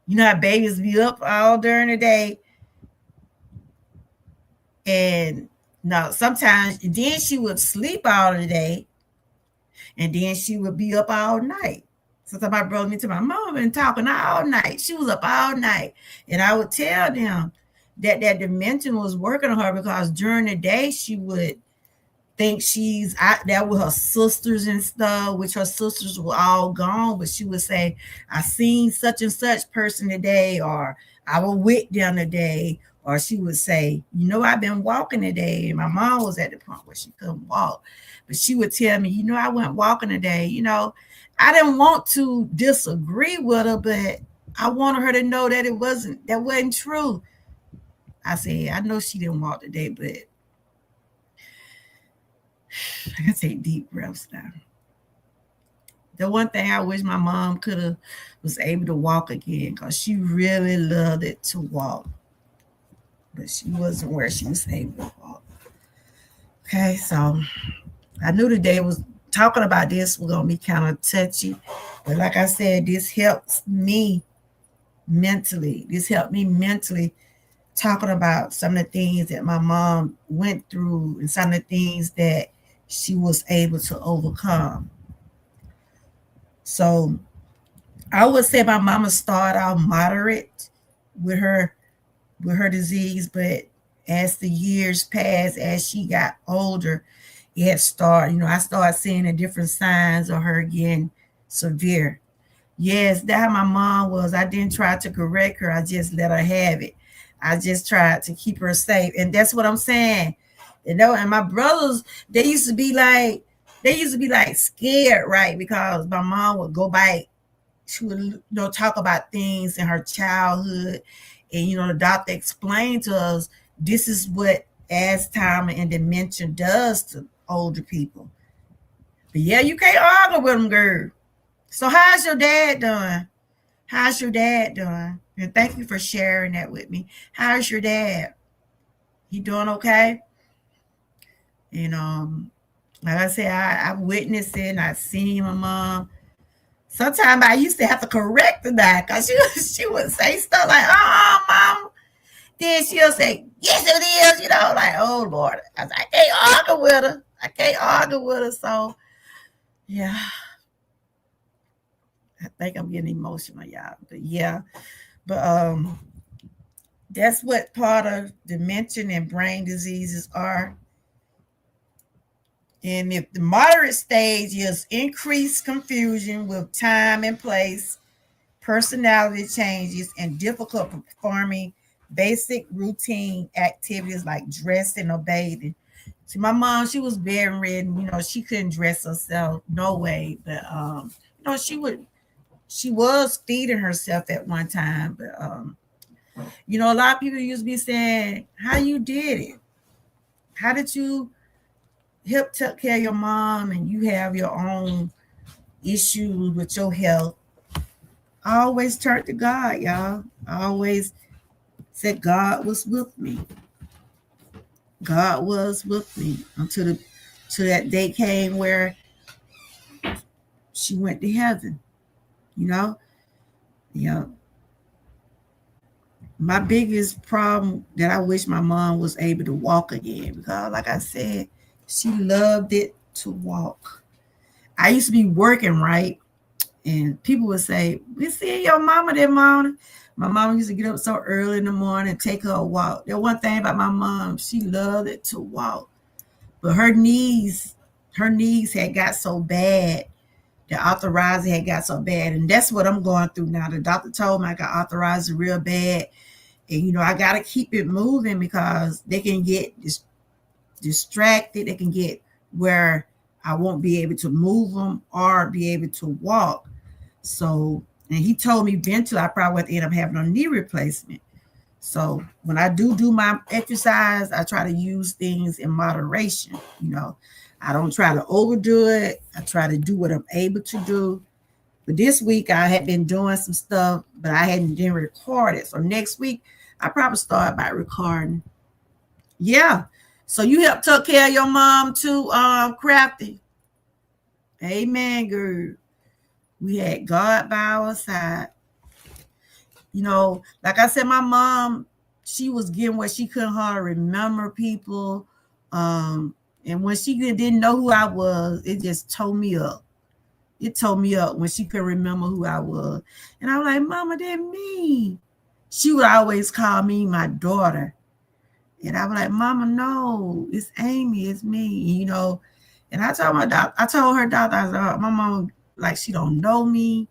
Speaker 1: You know how babies be up all during the day. And now sometimes, then she would sleep all the day. And then she would be up all night. So somebody brought me to my mom and talking all night. She was up all night. And I would tell them that dementia was working on her, because during the day she would think she's out there with her sisters and stuff, which her sisters were all gone. But she would say, I seen such and such person today, or I was with them today. Or she would say, I've been walking today. And my mom was at the point where she couldn't walk. But she would tell me, I went walking today. I didn't want to disagree with her, but I wanted her to know that that wasn't true. I said, I know she didn't walk today, but I can take deep breaths now. The one thing I wish my mom was able to walk again, because she really loved it to walk. But she wasn't where she was able to walk. Okay, so I knew today was talking about this was going to be kind of touchy. But like I said, this helps me mentally. Talking about some of the things that my mom went through and some of the things that she was able to overcome. So I would say my mama started out moderate with her disease, but as the years passed, as she got older, it had started, I started seeing the different signs of her getting severe. Yes, that's how my mom was. I didn't try to correct her. I just let her have it. I just tried to keep her safe. And that's what I'm saying. And my brothers, they used to be like scared, right? Because my mom would go back. She would, talk about things in her childhood. And, the doctor explained to us, this is what Alzheimer and dementia does to older people. But yeah, you can't argue with them, girl. So how's your dad doing? And thank you for sharing that with me. How's your dad? He doing okay? And like I said, I witnessed it and I seen my mom. Sometimes I used to have to correct her that because she would say stuff like, "Oh, mom." Then she'll say, "Yes, it is." Like, oh Lord, I can't argue with her. I can't argue with her. So yeah, I think I'm getting emotional, y'all. But yeah, but that's what part of dementia and brain diseases are. And if the moderate stage is increased confusion with time and place, personality changes, and difficult performing basic routine activities like dressing or bathing. See, my mom, she was bedridden. She couldn't dress herself, no way. But she was feeding herself at one time. But a lot of people used to be saying, "How you did it? How did you help take care of your mom and you have your own issues with your health?" I always turned to God, y'all. I always said God was with me. God was with me until that day came where she went to heaven. You know, yeah. My biggest problem that I wish my mom was able to walk again because, like I said, she loved it to walk. I used to be working, right? And people would say, "We see your mama that morning." My mama used to get up so early in the morning and take her a walk. The one thing about my mom, she loved it to walk. But her knees had got so bad. The arthritis had got so bad. And that's what I'm going through now. The doctor told me I got arthritis real bad. And, I got to keep it moving because they can get distracted. They can get where I won't be able to move them or be able to walk. So, and he told me eventually I probably would end up having a knee replacement. So when I do my exercise, I try to use things in moderation. I don't try to overdo it. I try to do what I'm able to do. But this week I had been doing some stuff, but I hadn't been recorded. So next week I probably start by recording. Yeah. So you help take care of your mom too, Crafty. Amen, girl. We had God by our side. Like I said, my mom, she was getting where she couldn't hardly remember people. And when she didn't know who I was, it just tore me up. It tore me up when she couldn't remember who I was. And I was like, "Mama, that's me." She would always call me my daughter. And I was like, "Mama, no, it's Amy, it's me." And I told her doctor, I said, "My mom, like, she don't know me."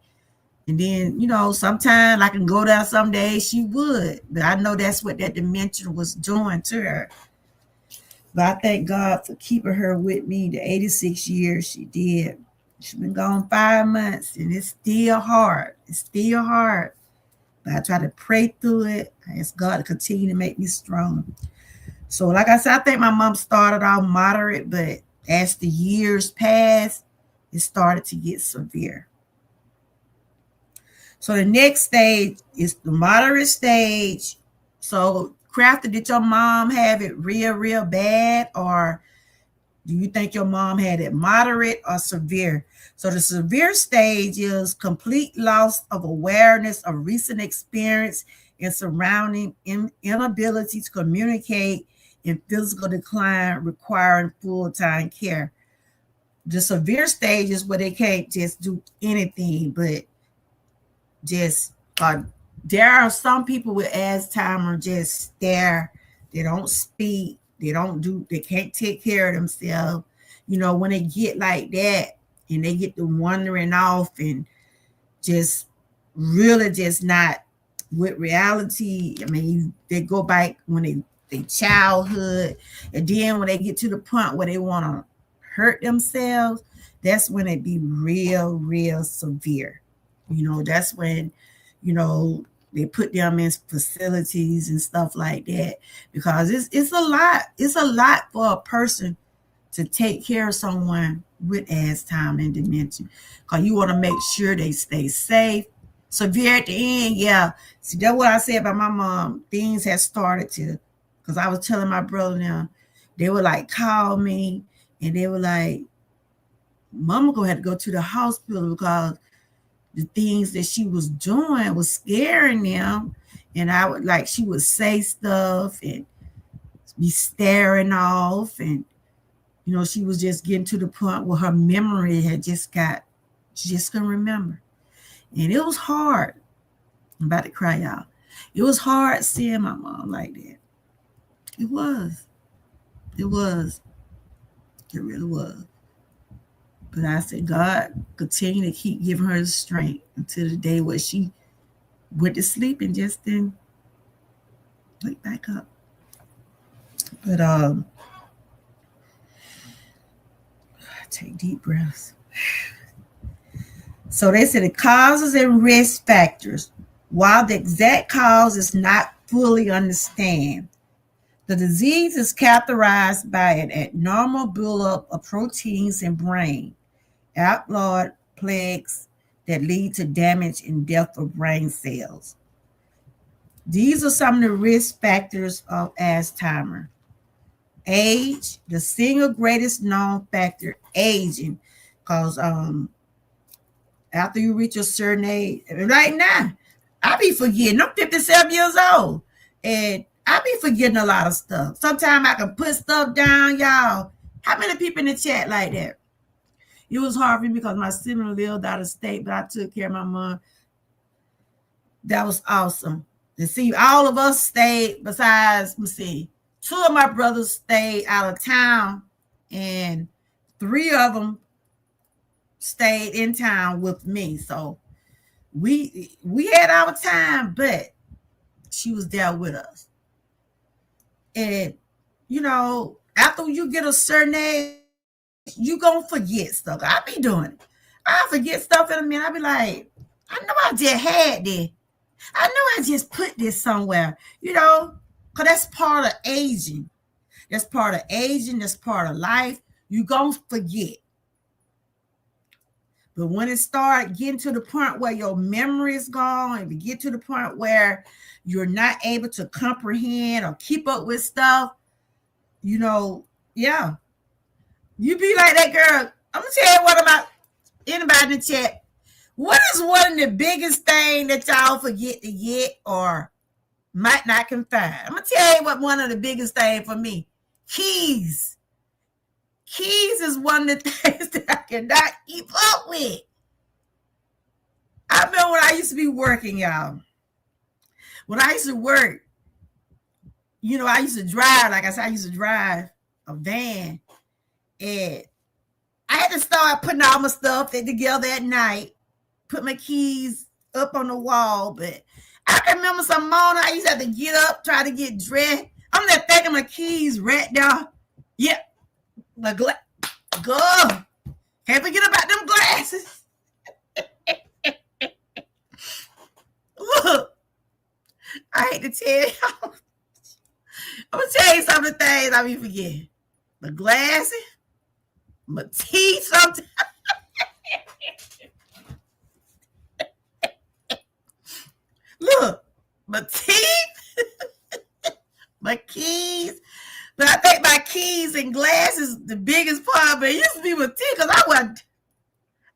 Speaker 1: And then, sometimes I can go there some days she would. But I know that's what that dementia was doing to her. But I thank God for keeping her with me the 86 years she did. She's been gone 5 months, and it's still hard. It's still hard. But I try to pray through it. I ask God to continue to make me strong. So, like I said, I think my mom started off moderate, but as the years passed, it started to get severe. So the next stage is the moderate stage. So, Crafter, did your mom have it real, real bad? Or do you think your mom had it moderate or severe? So the severe stage is complete loss of awareness of recent experience and surrounding inability to communicate and physical decline requiring full-time care. The severe stage is where they can't just do anything, but just there are some people with Alzheimer's just stare. They don't speak. They can't take care of themselves. When they get like that and they get to wandering off and just really just not with reality. I mean, they go back when they childhood, and then when they get to the point where they want to hurt themselves, that's when it be real, real severe. That's when, they put them in facilities and stuff like that because it's a lot. It's a lot for a person to take care of someone with Alzheimer's and dementia because you want to make sure they stay safe. Severe at the end, yeah. See, that's what I said about my mom. Things had started to, because I was telling my brother now, they would like call me and they were like, Mama gonna have to go to the hospital because the things that she was doing was scaring them. And I would like, she would say stuff and be staring off. And, you know, she was just getting to the point where her memory had just she just couldn't remember. And it was hard. I'm about to cry out. It was hard seeing my mom like that. It was. It was. It really was. But I said, God, continue to keep giving her the strength until the day where she went to sleep and just didn't wake back up. But take deep breaths. So they said the causes and risk factors. While the exact cause is not fully understood, the disease is characterized by an abnormal buildup of proteins in brain, amyloid plaques that lead to damage and death of brain cells. These are some of the risk factors of Alzheimer's. Age, the single greatest known factor, aging, because after you reach a certain age, right now, I be forgetting. I'm 57 years old, and I be forgetting a lot of stuff. Sometimes I can put stuff down, y'all. How many people in the chat like that? It was hard for me because my sibling lived out of state, but I took care of my mom. That was awesome. And see, all of us stayed, besides, let me see, 2 of my brothers stayed out of town, and 3 of them stayed in town with me. So we had our time, but she was there with us. And, you know, after you get a certain age, you gonna forget stuff. I be doing it. I forget stuff in a minute. I be like, I know I just had this. I know I just put this somewhere, you know, because that's part of aging. That's part of aging. That's part of life. You gonna forget. But when it starts getting to the point where your memory is gone, and you get to the point where you're not able to comprehend or keep up with stuff, you know, yeah. You be like that girl. I'm going to tell you what about anybody in the chat. What is one of the biggest things that y'all forget to get or might not can find? I'm going to tell you what one of the biggest things for me. Keys. Keys is one of the things that I cannot keep up with. I remember when I used to be working, y'all. When I used to work, you know, I used to drive, like I said, I used to drive a van. And I had to start putting all my stuff together at night, put my keys up on the wall. But I can remember some morning I used to have to get up, try to get dressed. I'm just thinking my keys right there. Yep. My go. Can't forget about them glasses. Look, I hate to tell y'all. I'm going to tell you some of the things I be forgetting. My glasses, my teeth sometimes. Look, my teeth, my keys. But I think my keys and glasses the biggest part, but it used to be with teeth because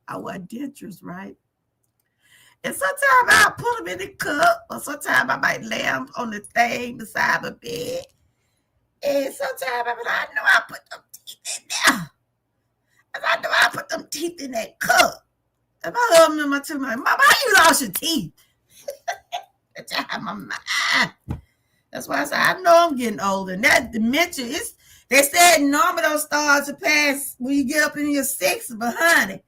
Speaker 1: I wear dentures, right? And sometimes I'll put them in the cup, or sometimes I might lay them on the thing beside my bed. And sometimes I know I put them teeth in there. And I know I put them teeth in that cup. And my husband and my two, Mama, how you lost your teeth? That's how my mind. That's why I said, I know I'm getting older. And that dementia, they said normal don't start to pass when you get up in your 60s, but honey.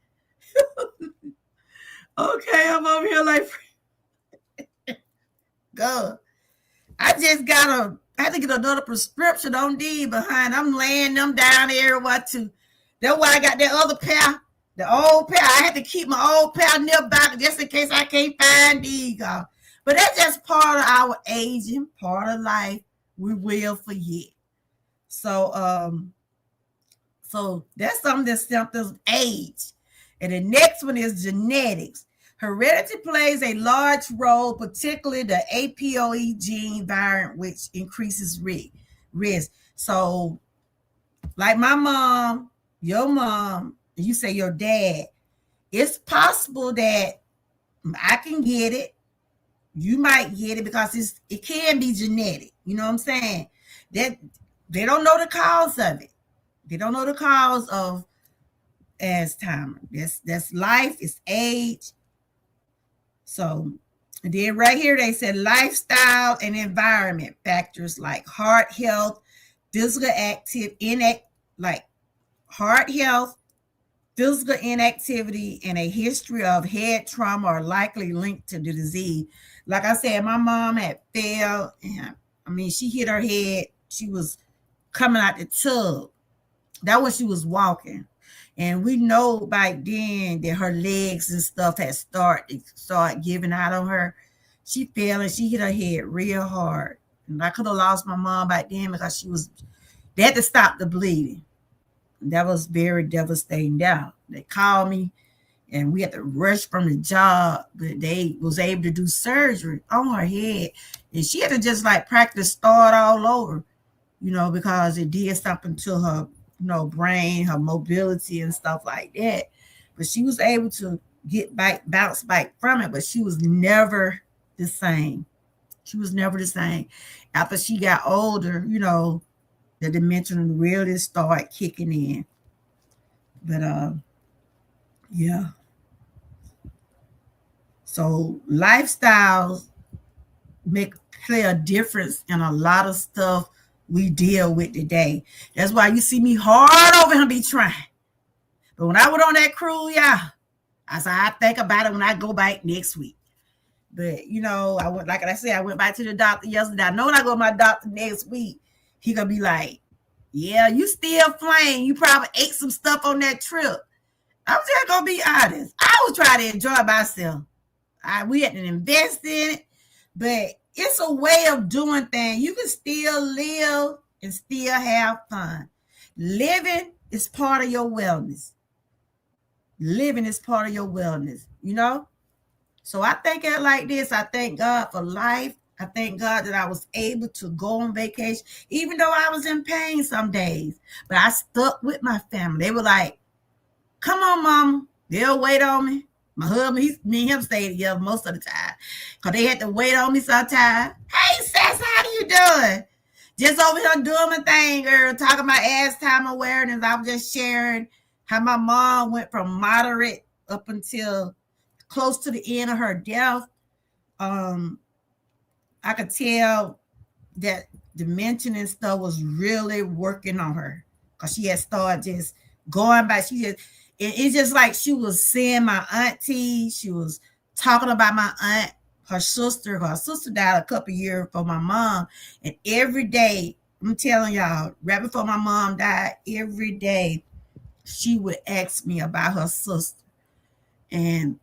Speaker 1: Okay, I'm over here like, go. I had to get another prescription on D behind. I'm laying them down everywhere too. That's why I got that other pair, the old pair. I had to keep my old pair nearby just in case I can't find these. But that's just part of our aging, part of life. We will forget. So that's something that symptoms age. And the next one is genetics. Heredity plays a large role, particularly the APOE gene variant, which increases risk. So Like my mom, your mom, you say your dad, it's possible that I can get it. You might get it because it can be genetic. You know what I'm saying? That they don't know the cause of it. They don't know the cause of Alzheimer's. That's life, it's age. So then right here they said lifestyle and environment factors like heart health, physical like heart health, physical inactivity, and a history of head trauma are likely linked to the disease. Like I said, my mom had fell, and I mean, she hit her head. She was coming out the tub. That was she was walking. And we know back then that her legs and stuff had started giving out on her. She fell and she hit her head real hard. And I could have lost my mom back then because they had to stop the bleeding. That was very devastating. Now they called me and we had to rush from the job, but they was able to do surgery on her head. And she had to just like practice start all over, because it did something to her, brain, her mobility and stuff like that. But she was able to bounce back from it, but she was never the same. She was never the same. After she got older, the dementia really started kicking in. But yeah. So lifestyles play a difference in a lot of stuff we deal with today. That's why you see me hard over him be trying. But when I went on that cruise, I think about it when I go back next week. But I went, like I said, I went back to the doctor yesterday. I know when I go to my doctor next week, he gonna be like, yeah, you still flying. You probably ate some stuff on that trip. I'm just gonna be honest. I was trying to enjoy myself. We had to invest in it, but it's a way of doing things. You can still live and still have fun. Living is part of your wellness. Living is part of your wellness, So I think it like this. I thank God for life. I thank God that I was able to go on vacation, even though I was in pain some days. But I stuck with my family. They were like, come on, mama. They'll wait on me. My husband, me and him stayed together most of the time because they had to wait on me sometimes. Hey, Sass, how you doing? Just over here doing my thing, girl, talking about time awareness. I was just sharing how my mom went from moderate up until close to the end of her death. I could tell that dementia and stuff was really working on her because she had started just going back. It's just like she was seeing my auntie. She was talking about my aunt, her sister. Her sister died a couple years before my mom. And every day, I'm telling y'all, right before my mom died, every day she would ask me about her sister. And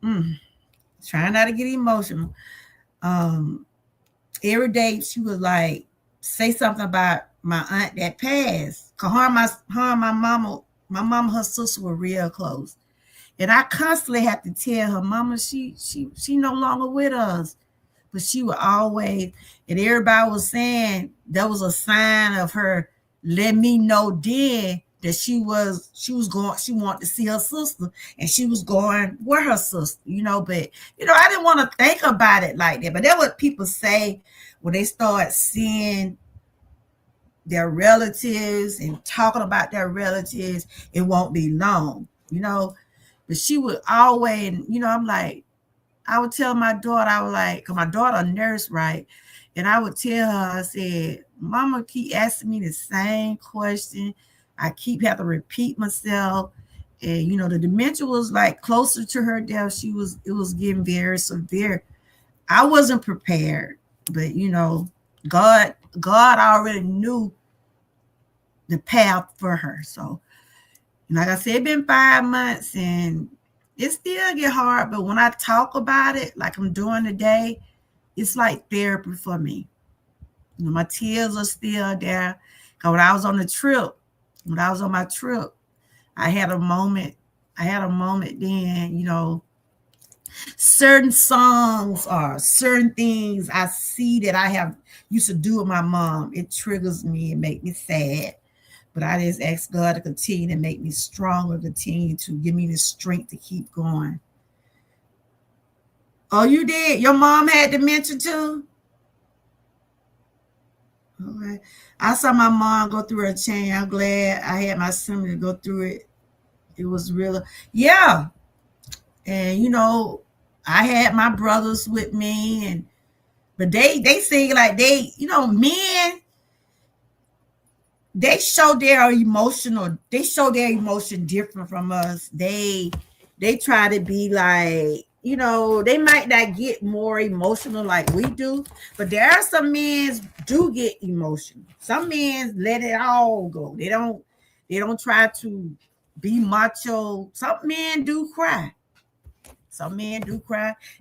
Speaker 1: trying not to get emotional. Every day she would like say something about my aunt that passed. Cause her and my mama, her sister were real close. And I constantly have to tell her, mama, she no longer with us. But she would always, and everybody was saying that was a sign of her letting me know then that she wanted to see her sister and she was going with her sister, but I didn't want to think about it like that. But that's what people say when they start seeing their relatives and talking about their relatives, it won't be long, But she would always, I'm like, I would tell my daughter, I was like, because my daughter a nurse, right? And I would tell her, I said, mama keep asking me the same question. I keep having to repeat myself. And, the dementia was like closer to her death. It was getting very severe. I wasn't prepared, but, God already knew the path for her. So, like I said, it's been 5 months and it still get hard. But when I talk about it, like I'm doing today, it's like therapy for me. My tears are still there. Because when I was on my trip, I had a moment then, certain songs or certain things I see that I have used to do with my mom. It triggers me and make me sad. But I just ask God to continue to make me stronger, continue to give me the strength to keep going. Oh, you did? Your mom had dementia too? Okay. I saw my mom go through her change. I'm glad I had my sibling to go through it. It was real. Yeah. And I had my brothers with me, but they seem like men, they show their emotion different from us. They try to be like, they might not get more emotional like we do, but there are some men do get emotional. Some men let it all go. They don't try to be macho. Some men do cry.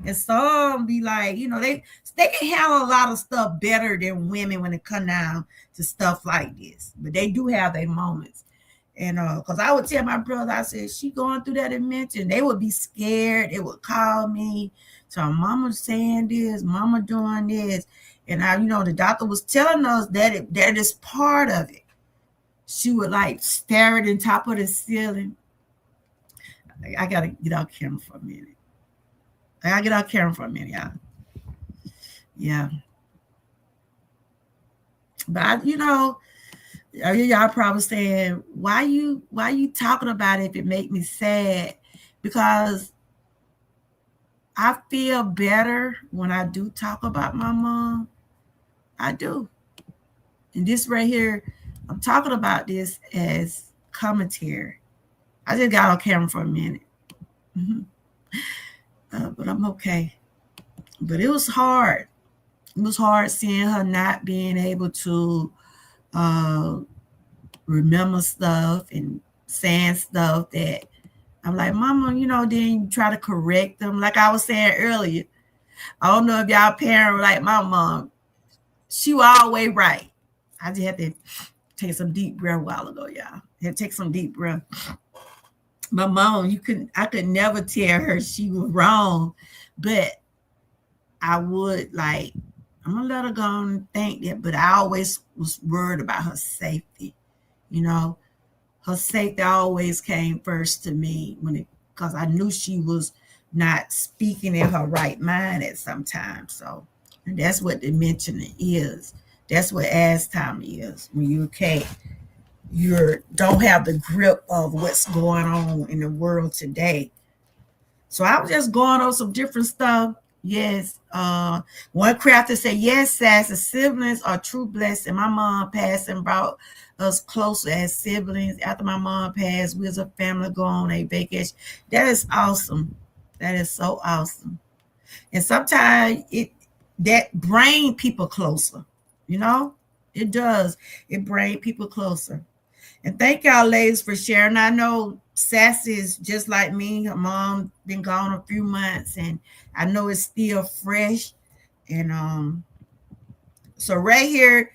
Speaker 1: And some be like, they can handle a lot of stuff better than women when it come down to stuff like this. But they do have their moments. And because I would tell my brother, I said, she going through that dementia. They would be scared. They would call me. So mama saying this, mama doing this. And the doctor was telling us that that is part of it. She would like stare at the top of the ceiling. I gotta get out camera for a minute. Y'all. Yeah. But y'all probably saying, why you talking about it if it make me sad? Because I feel better when I do talk about my mom. I do. And this right here, I'm talking about this as commentary. I just got on camera for a minute. But I'm okay. But it was hard. It was hard seeing her not being able to remember stuff and saying stuff that I'm like, mama, then you try to correct them. Like I was saying earlier, I don't know if y'all parent like my mom. She was always right. I just had to take some deep breath a while ago, y'all. I had to take some deep breath. My mom, I could never tell her she was wrong, but I would I'm gonna let her go and think that, but I always was worried about her safety. Her safety always came first to me because I knew she was not speaking in her right mind at some time. So, and that's what dementia is. That's what Azhemirs is. When you don't have the grip of what's going on in the world today. So I was just going on some different stuff. Yes. One crafter said, yes, Sass, the siblings are true blessing. My mom passed and brought us closer as siblings. After my mom passed, we as a family go on a vacation. That is awesome. That is so awesome. And sometimes that bring people closer. It does. It bring people closer. And thank y'all ladies for sharing. I know Sassy is just like me. Her mom been gone a few months, and I know it's still fresh. And so right here,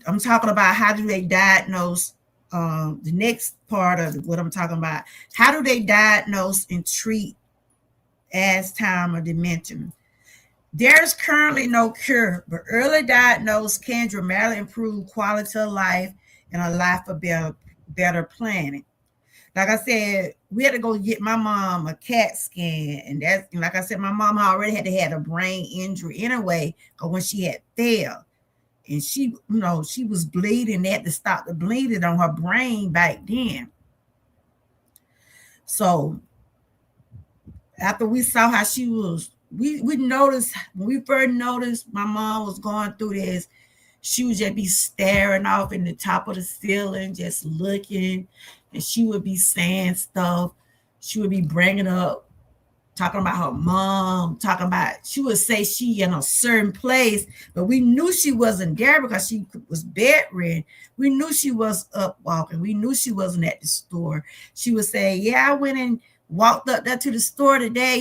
Speaker 1: I'm talking about how do they diagnose the next part of what I'm talking about. How do they diagnose and treat Azheimer's or dementia? There's currently no cure, but early diagnosis can dramatically improve quality of life and a life of better planning. Like I said, we had to go get my mom a CAT scan, and that's like I said, my mom already had a brain injury anyway, because when she had fell, and she was bleeding, they had to stop the bleeding on her brain back then. So after we saw how she was, we noticed when we first noticed my mom was going through this, she would just be staring off in the top of the ceiling, just looking, and she would be saying stuff. She would be bringing up, talking about her mom, she would say she in a certain place, but we knew she wasn't there because she was bedridden. We knew she was up walking. We knew she wasn't at the store. She would say, yeah, I went and walked up there to the store today.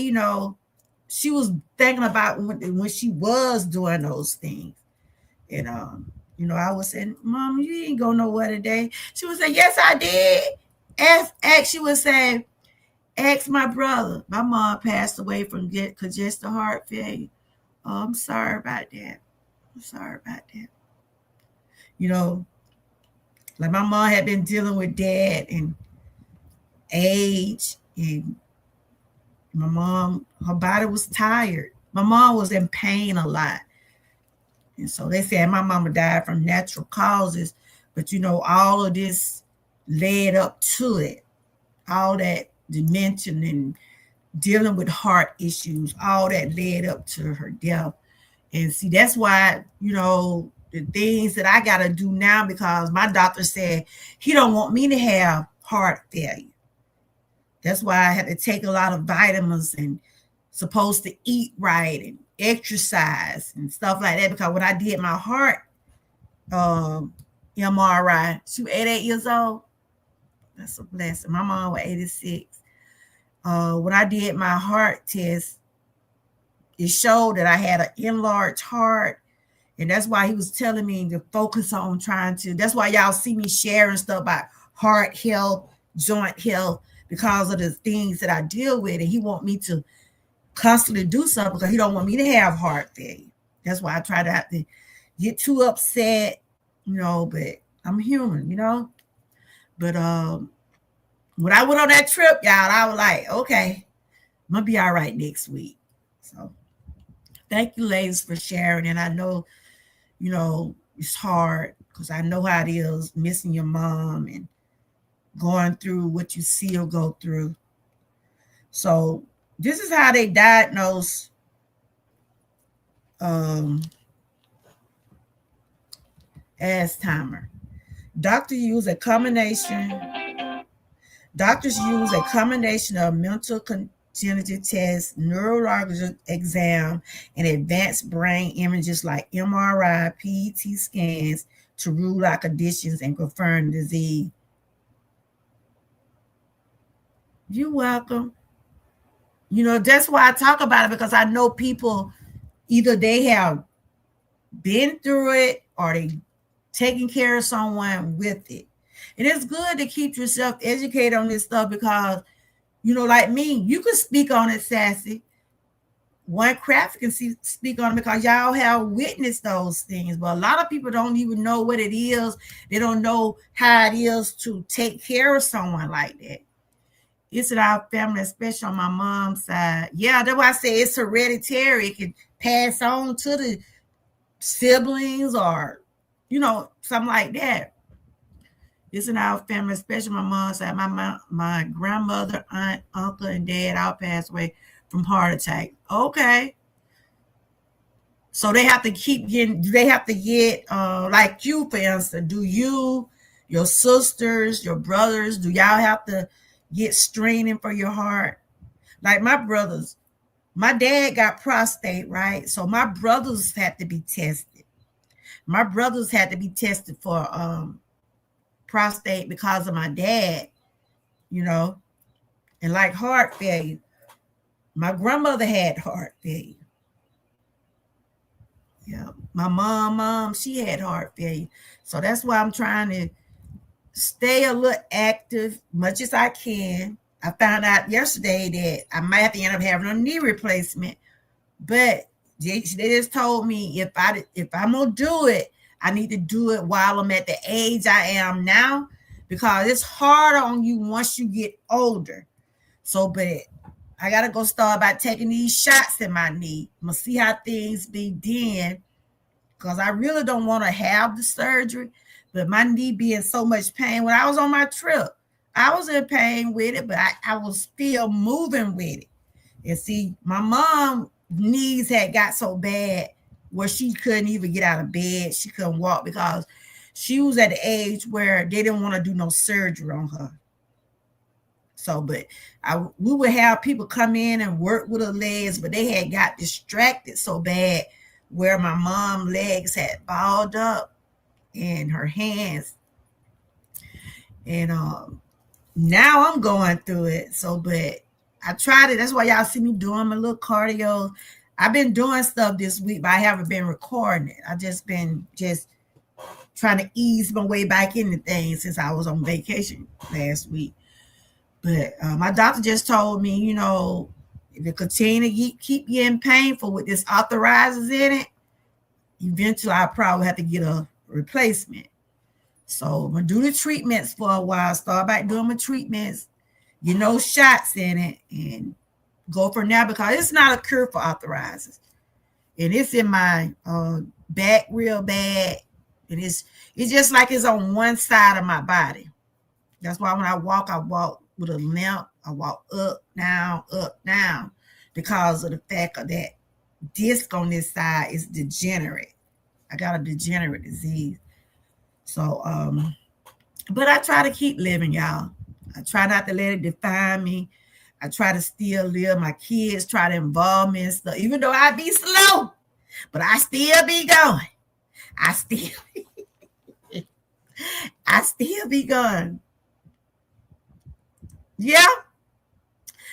Speaker 1: She was thinking about when she was doing those things. And I was saying, Mom, you ain't go nowhere today. She would say, yes, I did. She would say, ask my brother. My mom passed away from congestive heart failure. Oh, I'm sorry about that. Like my mom had been dealing with dad and age, and my mom, her body was tired. My mom was in pain a lot. And so they said my mama died from natural causes, but all of this led up to it. All that dementia and dealing with heart issues, all that led up to her death. And see, that's why, the things that I got to do now, because my doctor said he don't want me to have heart failure. That's why I had to take a lot of vitamins and supposed to eat right and exercise and stuff like that. Because when I did my heart MRI, she was 88 years old. That's a blessing. My mom was 86. When I did my heart test, it showed that I had an enlarged heart. And that's why he was telling me to focus on that's why y'all see me sharing stuff about heart health, joint health, because of the things that I deal with. And he want me to constantly do something because he don't want me to have heart failure. That's why I try to have to get too upset, but I'm human, But when I went on that trip, y'all, I was like, okay, I'm going to be all right next week. So thank you, ladies, for sharing. And I know, it's hard because I know how it is missing your mom and going through what you see or go through. So this is how they diagnose Azheimer's. Doctors use a combination of mental cognitive tests, neurological exam, and advanced brain images like MRI, PET scans to rule out conditions and confirm disease. You're welcome. That's why I talk about it, because I know people, either they have been through it or they taking care of someone with it. And it's good to keep yourself educated on this stuff because, like me, you can speak on it, Sassy. One Craft can speak on it because y'all have witnessed those things. But a lot of people don't even know what it is. They don't know how it is to take care of someone like that. It's in our family, especially on my mom's side. Yeah, that's why I say it's hereditary. It can pass on to the siblings or, something like that. It's in our family, especially my mom's side. My grandmother, aunt, uncle, and dad all passed away from heart attack. Okay. So they have to get, like you, for instance, do you, your sisters, your brothers, do y'all have to get screening for your heart? Like my brothers, my dad got prostate, right? So my brothers had to be tested. My brothers had to be tested for prostate because of my dad, and like heart failure. My grandmother had heart failure. Yeah, my mom, she had heart failure. So that's why I'm trying to stay a little active, much as I can. I found out yesterday that I might have to end up having a knee replacement, but they just told me if I'm gonna do it, I need to do it while I'm at the age I am now, because it's hard on you once you get older. So, but I gotta go start by taking these shots in my knee. I'm gonna see how things be then, because I really don't want to have the surgery. But my knee be in so much pain. When I was on my trip, I was in pain with it, but I was still moving with it. And see, my mom knees had got so bad where she couldn't even get out of bed. She couldn't walk because she was at the age where they didn't want to do no surgery on her. So, but we would have people come in and work with her legs, but they had got distracted so bad where my mom's legs had balled up and her hands. And now I'm going through it. So, but I tried it. That's why y'all see me doing my little cardio. I've been doing stuff this week, but I haven't been recording it. I've just been trying to ease my way back into things since I was on vacation last week. But my doctor just told me, if it continue to keep getting painful with this authorizers in it, eventually I'll probably have to get a replacement. So I'm gonna do the treatments for a while. Start back doing my treatments, get no shots in it, and go from there because it's not a cure for arthritis. And it's in my back real bad. And it's just like it's on one side of my body. That's why when I walk with a limp. I walk up, down, because of the fact of that disc on this side is degenerate. I got a degenerate disease. So, but I try to keep living, y'all. I try not to let it define me. I try to still live. My kids try to involve me in stuff, even though I be slow, but I still be going. I still be going. Yeah.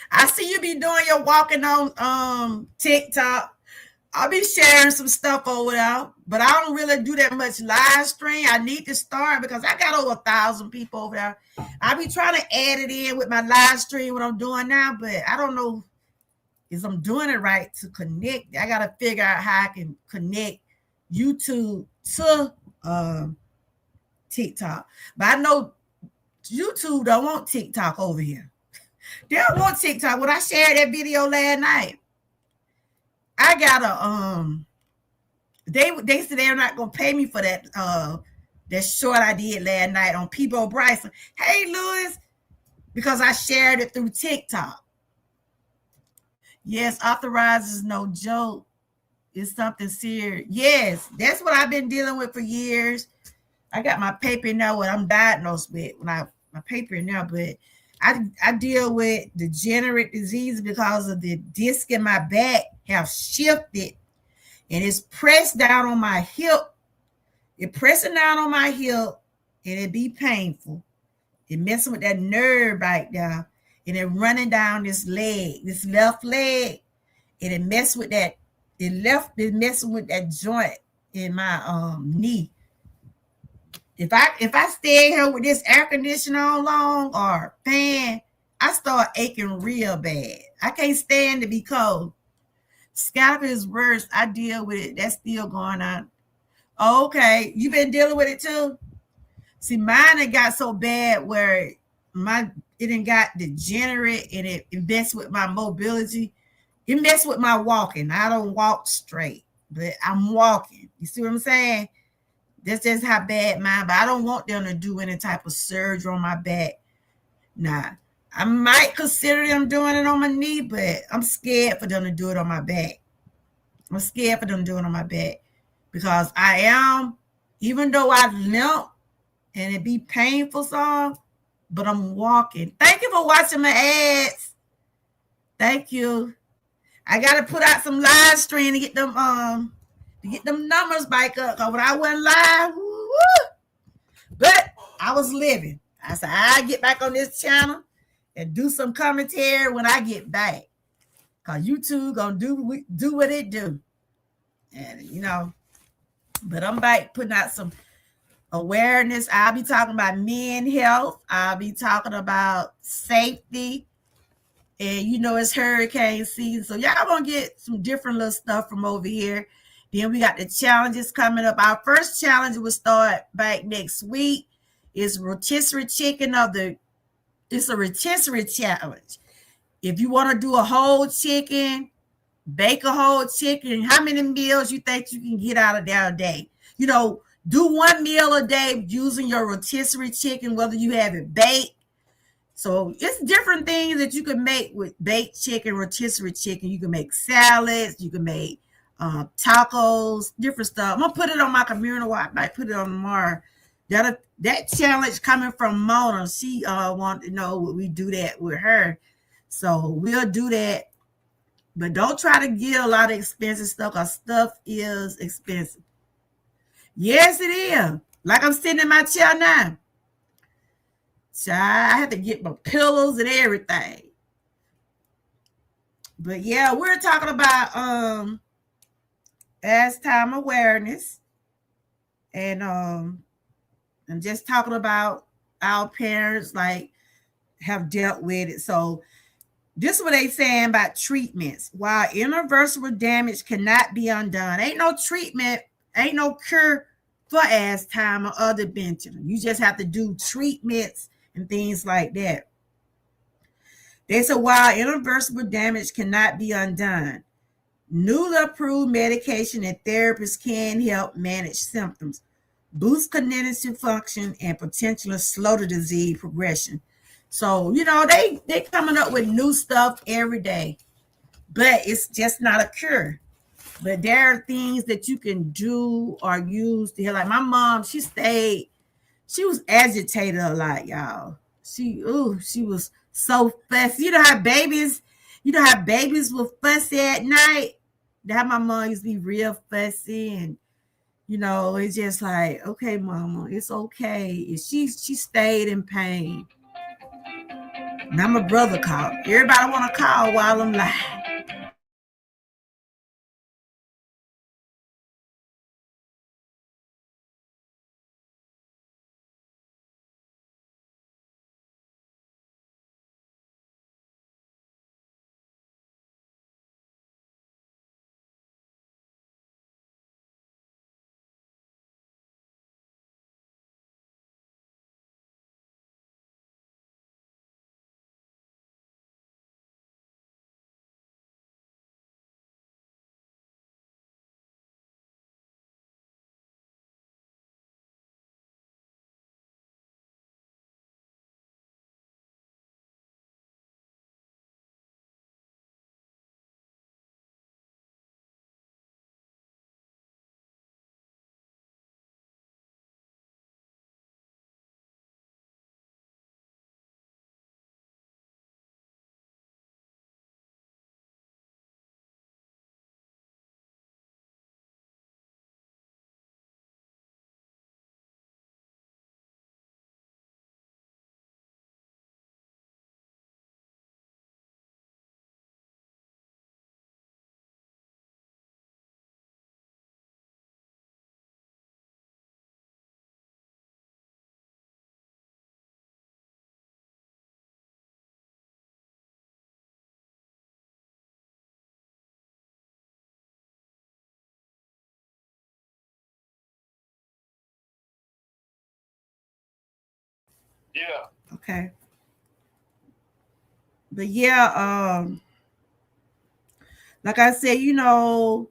Speaker 1: I see you be doing your walking on TikTok. I'll be sharing some stuff over there, but I don't really do that much live stream. I need to start because I got over 1,000 people over there. I be trying to add it in with my live stream, what I'm doing now, but I don't know if I'm doing it right to connect. I got to figure out how I can connect YouTube to TikTok. But I know YouTube don't want TikTok over here. They don't want TikTok. When I shared that video last night, I got a they said they're not gonna pay me for that that short I did last night on Peebo Bryson. Hey Lewis, because I shared it through TikTok. Yes, arthritis is no joke. It's something serious. Yes, that's what I've been dealing with for years. I got my paper now what I'm diagnosed with my paper now, but I deal with degenerate disease because of the disc in my back have shifted and it's pressed down on my hip. It pressing down on my hip and it be painful. It messing with that nerve right there and it running down this leg, this left leg, and it mess with that. It messing with that joint in my knee. If I stay here with this air conditioner on long or fan, I start aching real bad. I can't stand to be cold. Scalp is worse. I deal with it. That's still going on. Okay, you been dealing with it too? See, mine it got so bad where it didn't got degenerate and it messed with my mobility. It messed with my walking. I don't walk straight, but I'm walking. You see what I'm saying? That's just how bad mine, but I don't want them to do any type of surgery on my back. Nah, I might consider them doing it on my knee, but I'm scared for them to do it on my back. I'm scared for them doing it on my back because I am, even though I limp and it be painful some, but I'm walking. Thank you for watching my ads. Thank you. I got to put out some live stream to get them numbers back up. Because when I went live, but I was living. I said, I'll get back on this channel and do some commentary when I get back. Because YouTube going to do what it do. And, but I'm back putting out some awareness. I'll be talking about men health. I'll be talking about safety. And, it's hurricane season. So y'all going to get some different little stuff from over here. Then we got the challenges coming up. Our first challenge will start back next week. It's rotisserie chicken it's a rotisserie challenge. If you want to do a whole chicken, bake a whole chicken, how many meals you think you can get out of that a day? Do one meal a day using your rotisserie chicken, whether you have it baked. So it's different things that you can make with baked chicken, rotisserie chicken. You can make salads. You can make tacos, different stuff. I'm gonna put it on my community. I might put it on tomorrow. That challenge coming from Mona. She wanted to know what we do that with her. So we'll do that. But don't try to get a lot of expensive stuff because stuff is expensive. Yes, it is. Like I'm sitting in my chair now. So I have to get my pillows and everything. But yeah, we're talking about as time awareness. And I'm just talking about our parents have dealt with it. So this is what they saying about treatments. While irreversible damage cannot be undone, ain't no treatment, ain't no cure for Alzheimer or dementia. You just have to do treatments and things like that. They said while irreversible damage cannot be undone, newly approved medication and therapies can help manage symptoms, boost cognitive function, and potentially slow the disease progression. So, they coming up with new stuff every day, but it's just not a cure. But there are things that you can do or use to heal. Like my mom, she was agitated a lot, y'all. She was so fussy. You know how babies were fussy at night? That my mom used to be real fussy, and it's just like, okay, mama, it's okay. And she stayed in pain. Now my brother called. Everybody want to call while I'm live. Yeah. Okay. But yeah, like I said, it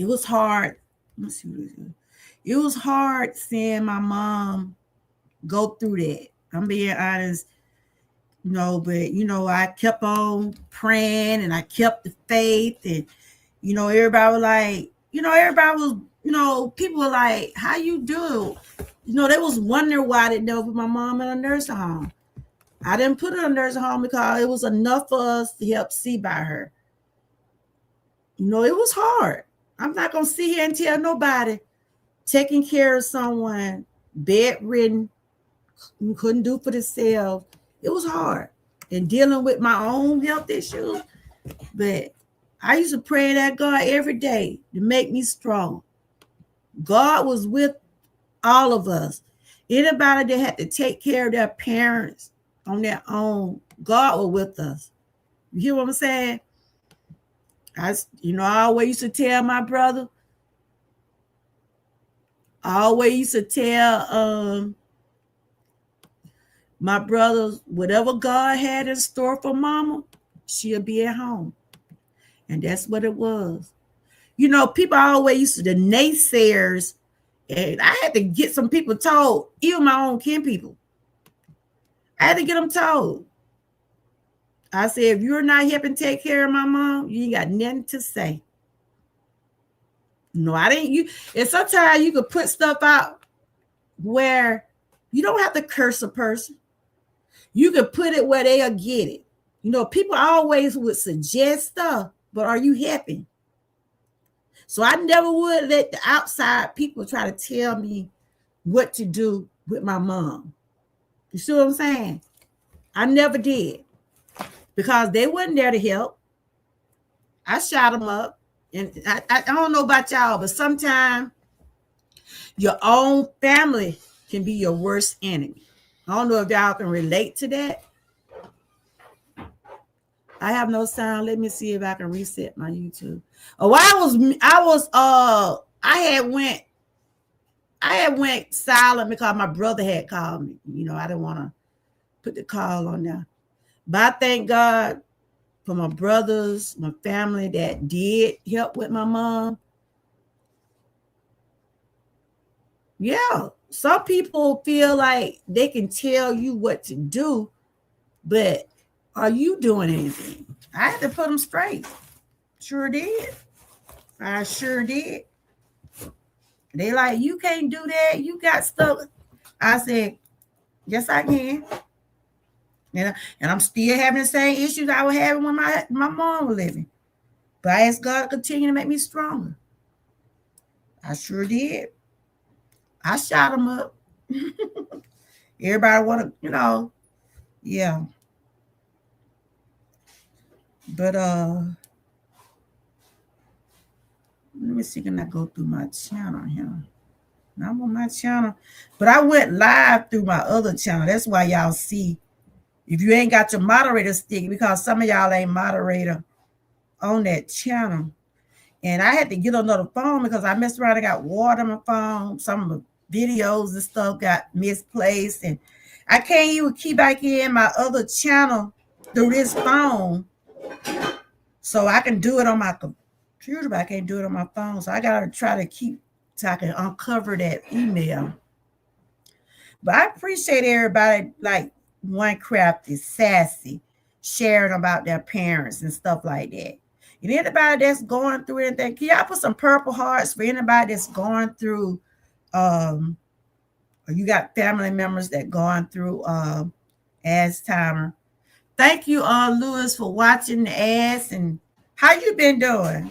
Speaker 1: was hard. Let's see what it is. It was hard seeing my mom go through that. I'm being honest, but I kept on praying and I kept the faith, and everybody was like, people were like, how you do? They was wondering why I didn't know put my mom in a nursing home. I didn't put her in a nursing home because it was enough for us to help see by her. It was hard. I'm not gonna sit here and tell nobody taking care of someone bedridden, couldn't do for themselves. It was hard. And dealing with my own health issues. But I used to pray that God every day to make me strong. God was with all of us. Anybody that had to take care of their parents on their own, God was with us. You hear what I'm saying? I always used to tell my brother, I always used to tell my brothers, whatever God had in store for mama, she'll be at home. And that's what it was. People always used to, the naysayers, and I had to get some people told, even my own kin people. I had to get them told. I said, if you're not helping take care of my mom, you ain't got nothing to say. No, I didn't. And sometimes you could put stuff out where you don't have to curse a person. You could put it where they'll get it. People always would suggest stuff, but are you helping? So I never would let the outside people try to tell me what to do with my mom. You see what I'm saying? I never did, because they wasn't there to help. I shot them up. And I don't know about y'all, but sometimes your own family can be your worst enemy. I don't know if y'all can relate to that. I have no sound. Let me see if I can reset my YouTube. Oh, I had went I had went silent because my brother had called me. You know, I didn't want to put the call on there. But I thank God for my brothers, my family that did help with my mom. Yeah, some people feel like they can tell you what to do, but are you doing anything? I had to put them straight. Sure did. I sure did. They like, you can't do that. You got stuff. I said, yes, I can. And I'm still having the same issues I was having when my mom was living. But I asked God to continue to make me stronger. I sure did. I shot him up. Everybody want to, yeah. But let me see, can I go through my channel here? I'm on my channel. But I went live through my other channel. That's why y'all see. If you ain't got your moderator stick, because some of y'all ain't moderator on that channel. And I had to get another phone because I messed around and got water on my phone. Some of the videos and stuff got misplaced. And I can't even keep back in my other channel through this phone. So I can do it on my computer, but I can't do it on my phone. So I got to try to keep so I can uncover that email. But I appreciate everybody like One Crafty, Sassy, sharing about their parents and stuff like that. And anybody that's going through anything, can y'all put some purple hearts for anybody that's going through, or you got family members that going through Azheimer. Thank you, Lewis, for watching the ads. And how you been doing?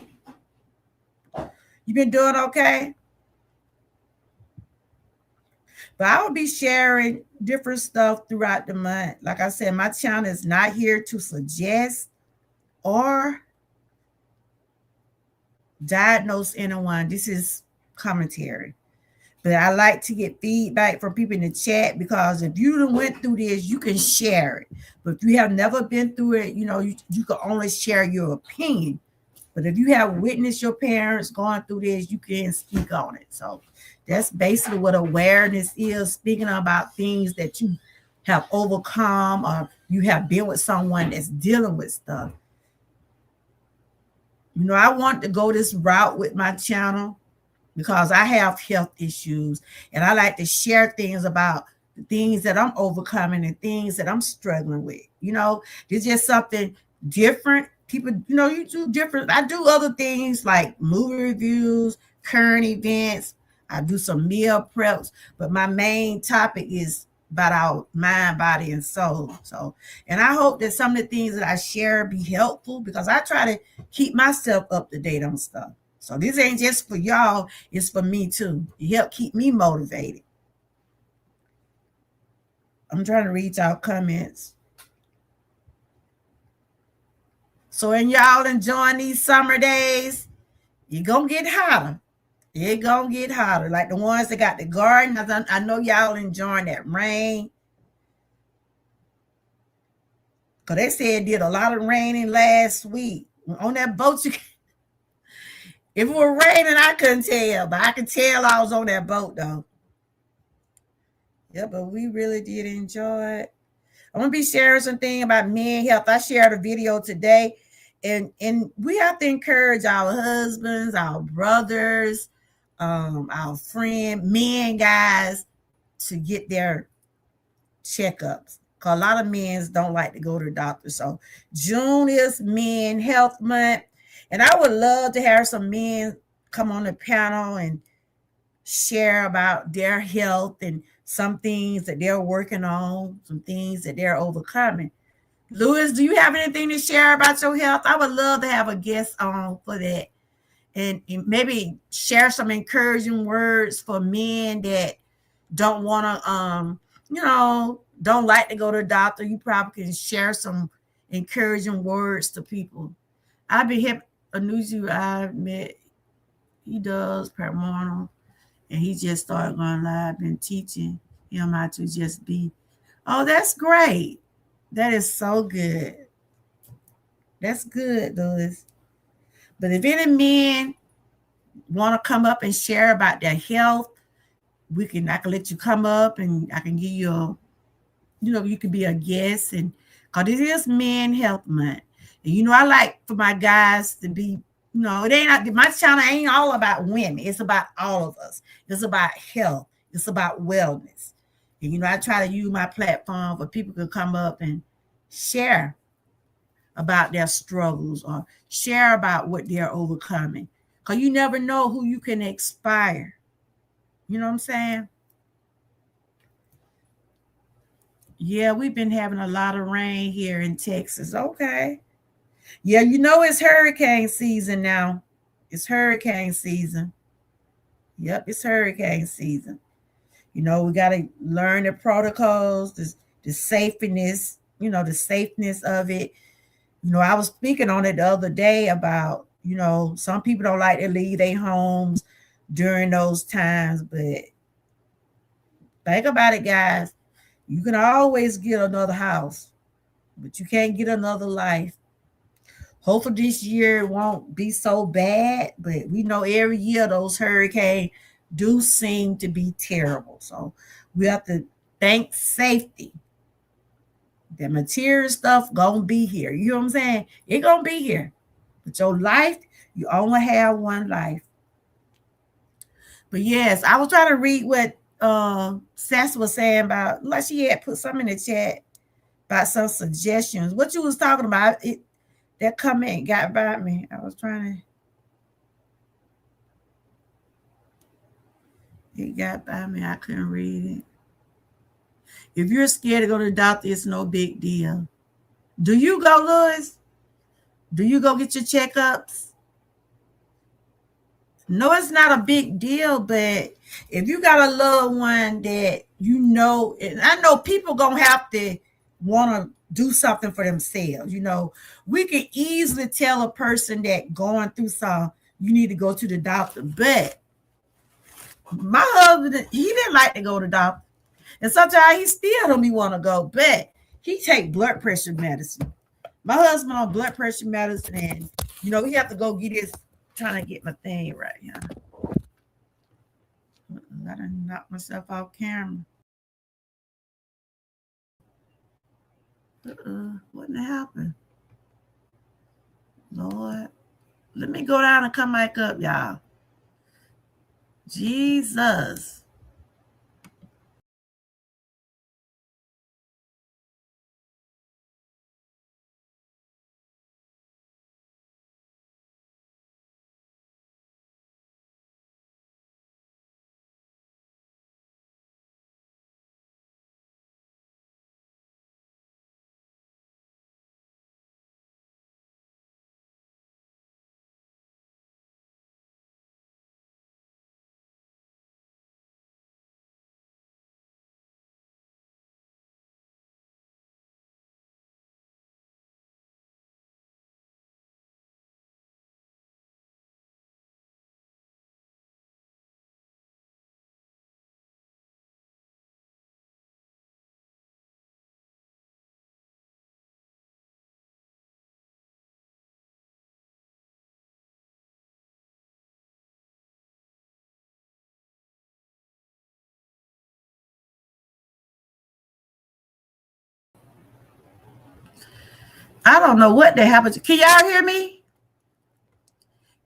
Speaker 1: You been doing okay? But I will be sharing different stuff throughout the month. Like I said, my channel is not here to suggest or diagnose anyone. This is commentary. But I like to get feedback from people in the chat, because if you went through this, you can share it. But if you have never been through it, you can only share your opinion. But if you have witnessed your parents going through this, you can speak on it. So that's basically what awareness is, speaking about things that you have overcome or you have been with someone that's dealing with stuff. I want to go this route with my channel because I have health issues, and I like to share things about the things that I'm overcoming and things that I'm struggling with. It's just something different. People, you do different. I do other things like movie reviews, current events. I do some meal preps, but my main topic is about our mind, body, and soul. So, and I hope that some of the things that I share be helpful, because I try to keep myself up to date on stuff. So this ain't just for y'all, it's for me too. It help keep me motivated. I'm trying to read y'all comments. So, and y'all enjoying these summer days, you're going to get hotter. It's going to get hotter. Like the ones that got the garden. I know y'all enjoying that rain. Because they said it did a lot of raining last week. On that boat, if it were raining, I couldn't tell. But I could tell I was on that boat, though. Yeah, but we really did enjoy it. I'm going to be sharing something about men health. I shared a video today. And we have to encourage our husbands, our brothers, our men, guys, to get their checkups. Because a lot of men don't like to go to the doctor. So June is Men Health Month. And I would love to have some men come on the panel and share about their health and some things that they're working on, some things that they're overcoming. Lewis, do you have anything to share about your health? I would love to have a guest on for that. And maybe share some encouraging words for men that don't want to, don't like to go to the doctor. You probably can share some encouraging words to people. I've been here, Anuju, I met, he does paranormal, and he just started going live and teaching him how to just be. Oh, that's great. That is so good. That's good, Lewis. But if any men want to come up and share about their health, I can let you come up and I can give you a, you could be a guest, and because it is Men Health Month. And I like for my guys to be, it ain't my channel ain't all about women. It's about all of us. It's about health. It's about wellness. And I try to use my platform where people can come up and share about their struggles or share about what they're overcoming. Because you never know who you can inspire. You know what I'm saying? Yeah, we've been having a lot of rain here in Texas. Okay. Yeah, it's hurricane season now. It's hurricane season. Yep, it's hurricane season. We got to learn the protocols, the safeness, the safeness of it. I was speaking on it the other day about, some people don't like to leave their homes during those times, but think about it, guys. You can always get another house, but you can't get another life. Hopefully this year won't be so bad, but we know every year those hurricanes do seem to be terrible. So we have to think safety. The material stuff gonna be here. You know what I'm saying? It gonna be here. But your life, you only have one life. But yes, I was trying to read what Sass was saying about, like she had put something in the chat about some suggestions. What you was talking about, that comment got by me. I was trying to, it got by me. I couldn't read it. If you're scared to go to the doctor, it's no big deal. Do you go, Louis? Do you go get your checkups? No, it's not a big deal, but if you got a loved one that and I know people gonna have to want to do something for themselves. We can easily tell a person that going through something, you need to go to the doctor. But my husband, he didn't like to go to the doctor. And sometimes he still don't want to go, but he take blood pressure medicine. My husband on blood pressure medicine, and we have to go get his, trying to get my thing right here. I done knocked myself off camera. What happened? Lord, let me go down and come back up, y'all. Jesus. I don't know what the happened. Can y'all hear me?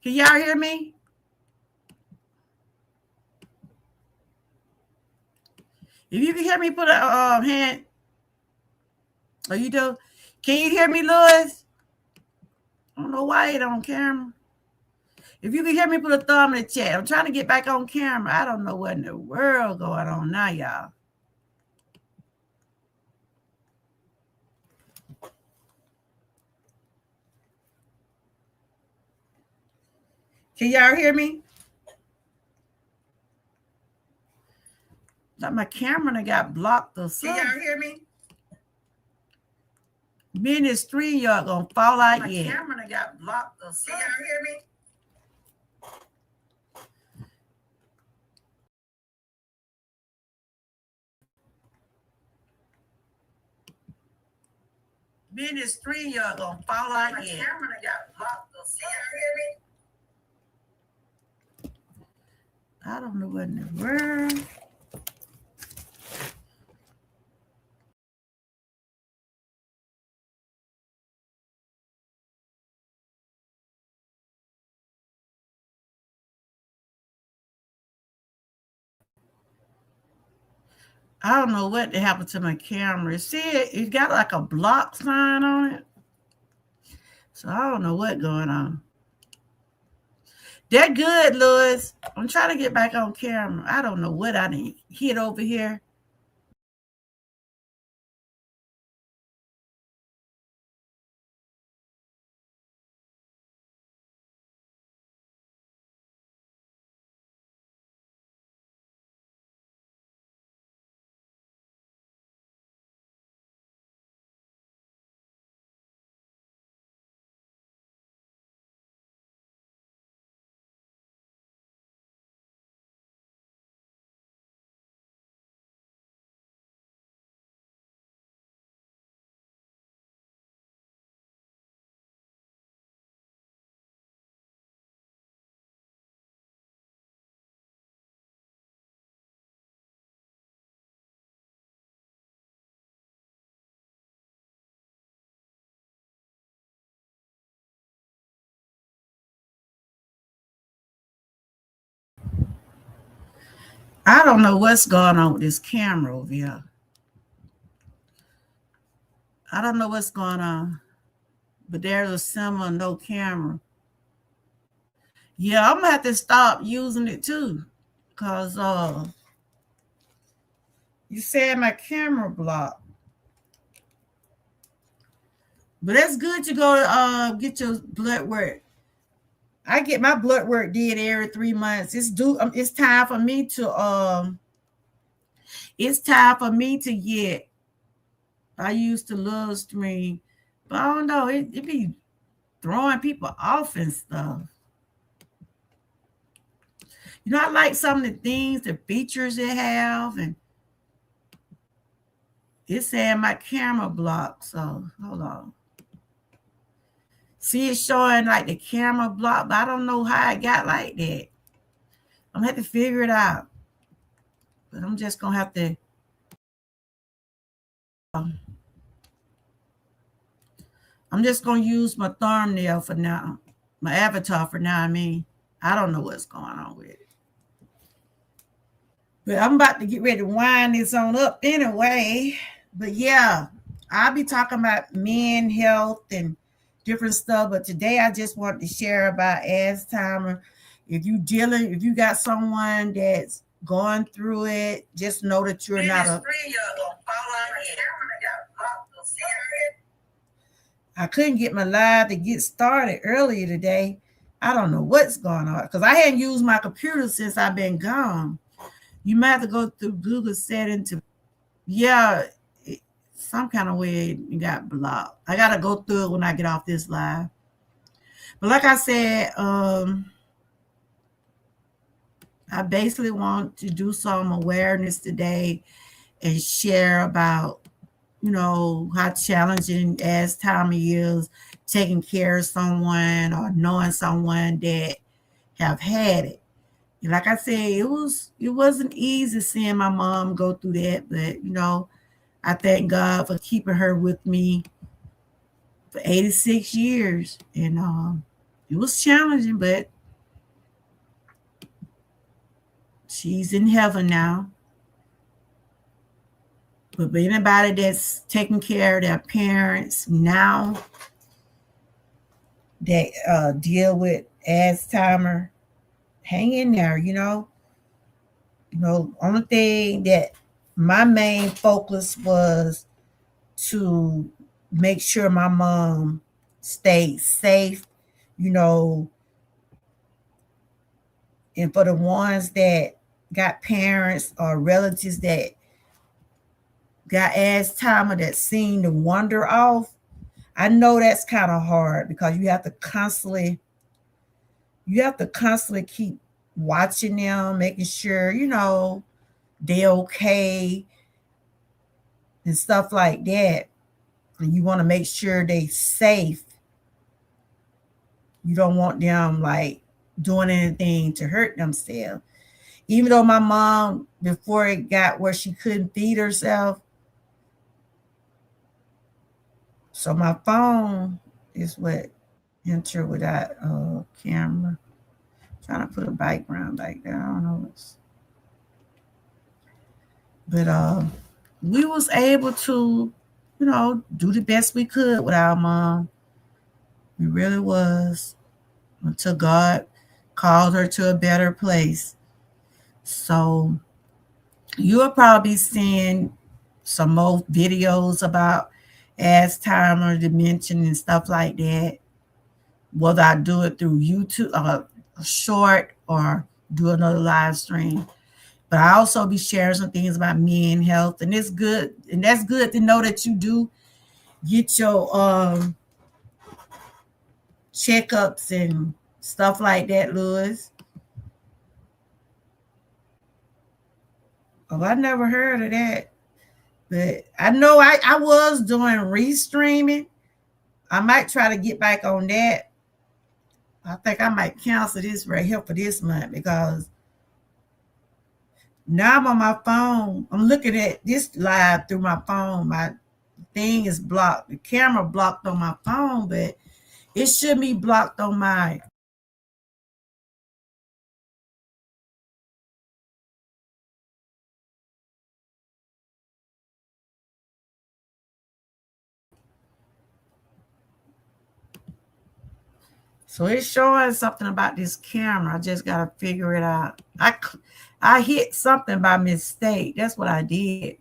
Speaker 1: Can y'all hear me? If you can hear me, put a hand. Oh, you do? Can you hear me, Louis? I don't know why it on camera. If you can hear me, put a thumb in the chat. I'm trying to get back on camera. I don't know what in the world going on now, y'all. Can y'all hear me? Like my camera got blocked or something.
Speaker 2: Can y'all hear me?
Speaker 1: Me and this 3-year-old gonna fall out
Speaker 2: My
Speaker 1: yet.
Speaker 2: camera got blocked or something. Can y'all hear me?
Speaker 1: Me and this 3-year-old gonna fall out
Speaker 2: My
Speaker 1: yet.
Speaker 2: camera got blocked or something. Can y'all hear me?
Speaker 1: I don't know what in the world. I don't know what happened to my camera. See it got like a block sign on it. So I don't know what's going on. They're good, Louis. I'm trying to get back on camera. I don't know what I did hit over here. I don't know what's going on with this camera over here. I don't know what's going on. But there's a symbol, no camera. Yeah, I'm gonna have to stop using it too. Cause you said my camera blocked. But that's good to go get your blood work. I get my blood work did every 3 months. It's due. It's time for me to It's time for me to get. I used to love stream, but I don't know. It be throwing people off and stuff. You know, I like some of the things, the features it have, and it's saying my camera blocked. So hold on. See, it's showing like the camera block, but I don't know how it got like that. I'm gonna have to figure it out. But I'm just gonna have to. I'm just gonna use my thumbnail for now, my avatar for now. I don't know what's going on with it. But I'm about to get ready to wind this on up anyway. But yeah, I'll be talking about men health and different stuff. But today I just wanted to share about Azheimer's. If you got someone that's going through it, just know that you're not a. I couldn't get my live to get started earlier today. I don't know what's going on because I hadn't used my computer since I've been gone. You might have to go through Google settings to, yeah, some kind of way it got blocked. I got to go through it when I get off this live. But like I said, I basically want to do some awareness today and share about, how challenging as time is taking care of someone or knowing someone that have had it. And like I said, it wasn't easy seeing my mom go through that, but I thank God for keeping her with me for 86 years. And it was challenging, but she's in heaven now. But anybody that's taking care of their parents now that deal with Alzheimer, hang in there, only thing that my main focus was to make sure my mom stayed safe, and for the ones that got parents or relatives that got Alzheimer that seem to wander off, I know that's kind of hard because you have to constantly keep watching them, making sure, they're okay and stuff like that. And you want to make sure they're safe. You don't want them like doing anything to hurt themselves. Even though my mom, before it got where she couldn't feed herself, so my phone is what enter without camera. Trying to put a background back there. I don't know. But we was able to, do the best we could with our mom. We really was, until God called her to a better place. So you'll probably be seeing some more videos about Alzheimer, dementia, and stuff like that. Whether I do it through YouTube, short, or do another live stream. But I also be sharing some things about men health, and it's good, and that's good to know that you do get your checkups and stuff like that, Louis. Oh, I never heard of that. But I know I was doing restreaming. I might try to get back on that. I think I might cancel this right here for this month, because now I'm on my phone. I'm looking at this live through my phone. My thing is blocked. The camera blocked on my phone, but it should be blocked on my. So it's showing something about this camera. I just got to figure it out. I hit something by mistake. That's what I did.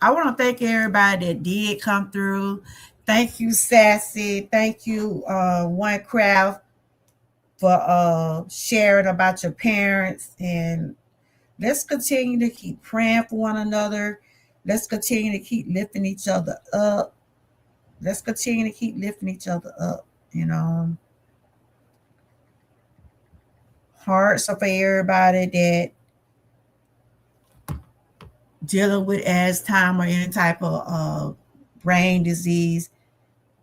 Speaker 1: I want to thank everybody that did come through. Thank you, Sassy. Thank you, One Craft, for sharing about your parents. And let's continue to keep praying for one another. Let's continue to keep lifting each other up. Let's continue to keep lifting each other up. Hearts are for everybody that dealing with Alzheimer or any type of brain disease.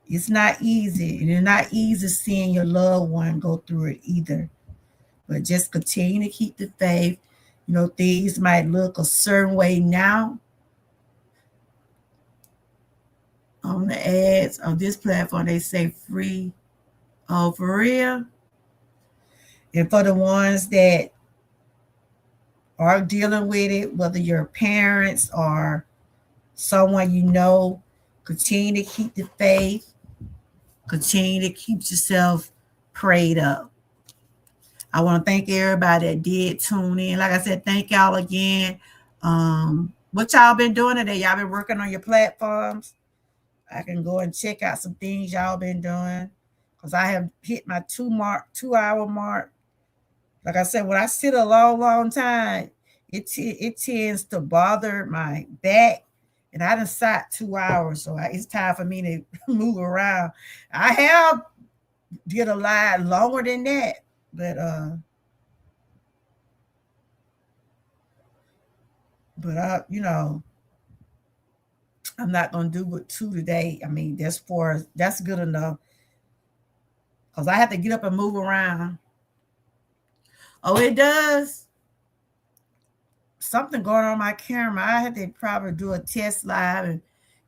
Speaker 1: It's not easy. And it's not easy seeing your loved one go through it either. But just continue to keep the faith. Things might look a certain way now on the ads on this platform. They say free. Oh, for real? And for the ones that are dealing with it, whether your parents or someone continue to keep the faith. Continue to keep yourself prayed up. I want to thank everybody that did tune in. Like I said, thank y'all again. What y'all been doing today? Y'all been working on your platforms? I can go and check out some things y'all been doing, because I have hit my 2-hour mark. Like I said, when I sit a long time, it tends to bother my back. And I done sat 2 hours, so it's time for me to move around. I have did a lot longer than that, but I'm not gonna do with 2 today. I mean, that's good enough, because I have to get up and move around. Oh, it does. Something going on my camera. I had to probably do a test live and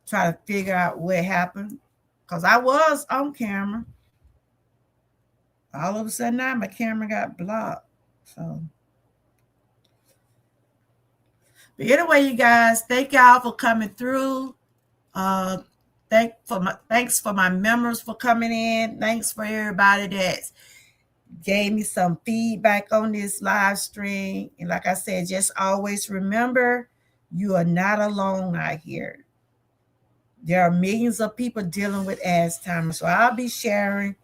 Speaker 1: try to figure out what happened, because I was on camera. All of a sudden now my camera got blocked. So, but anyway, you guys, thank y'all for coming through. Thanks for my members for coming in. Thanks for everybody that gave me some feedback on this live stream. And like I said, just always remember, you are not alone out here. There are millions of people dealing with Alzheimer's. So I'll be sharing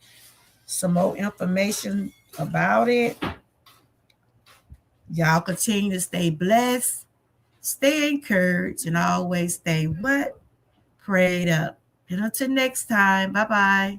Speaker 1: some more information about it. Y'all continue to stay blessed, stay encouraged, and always stay what? Prayed up. And until next time, bye-bye.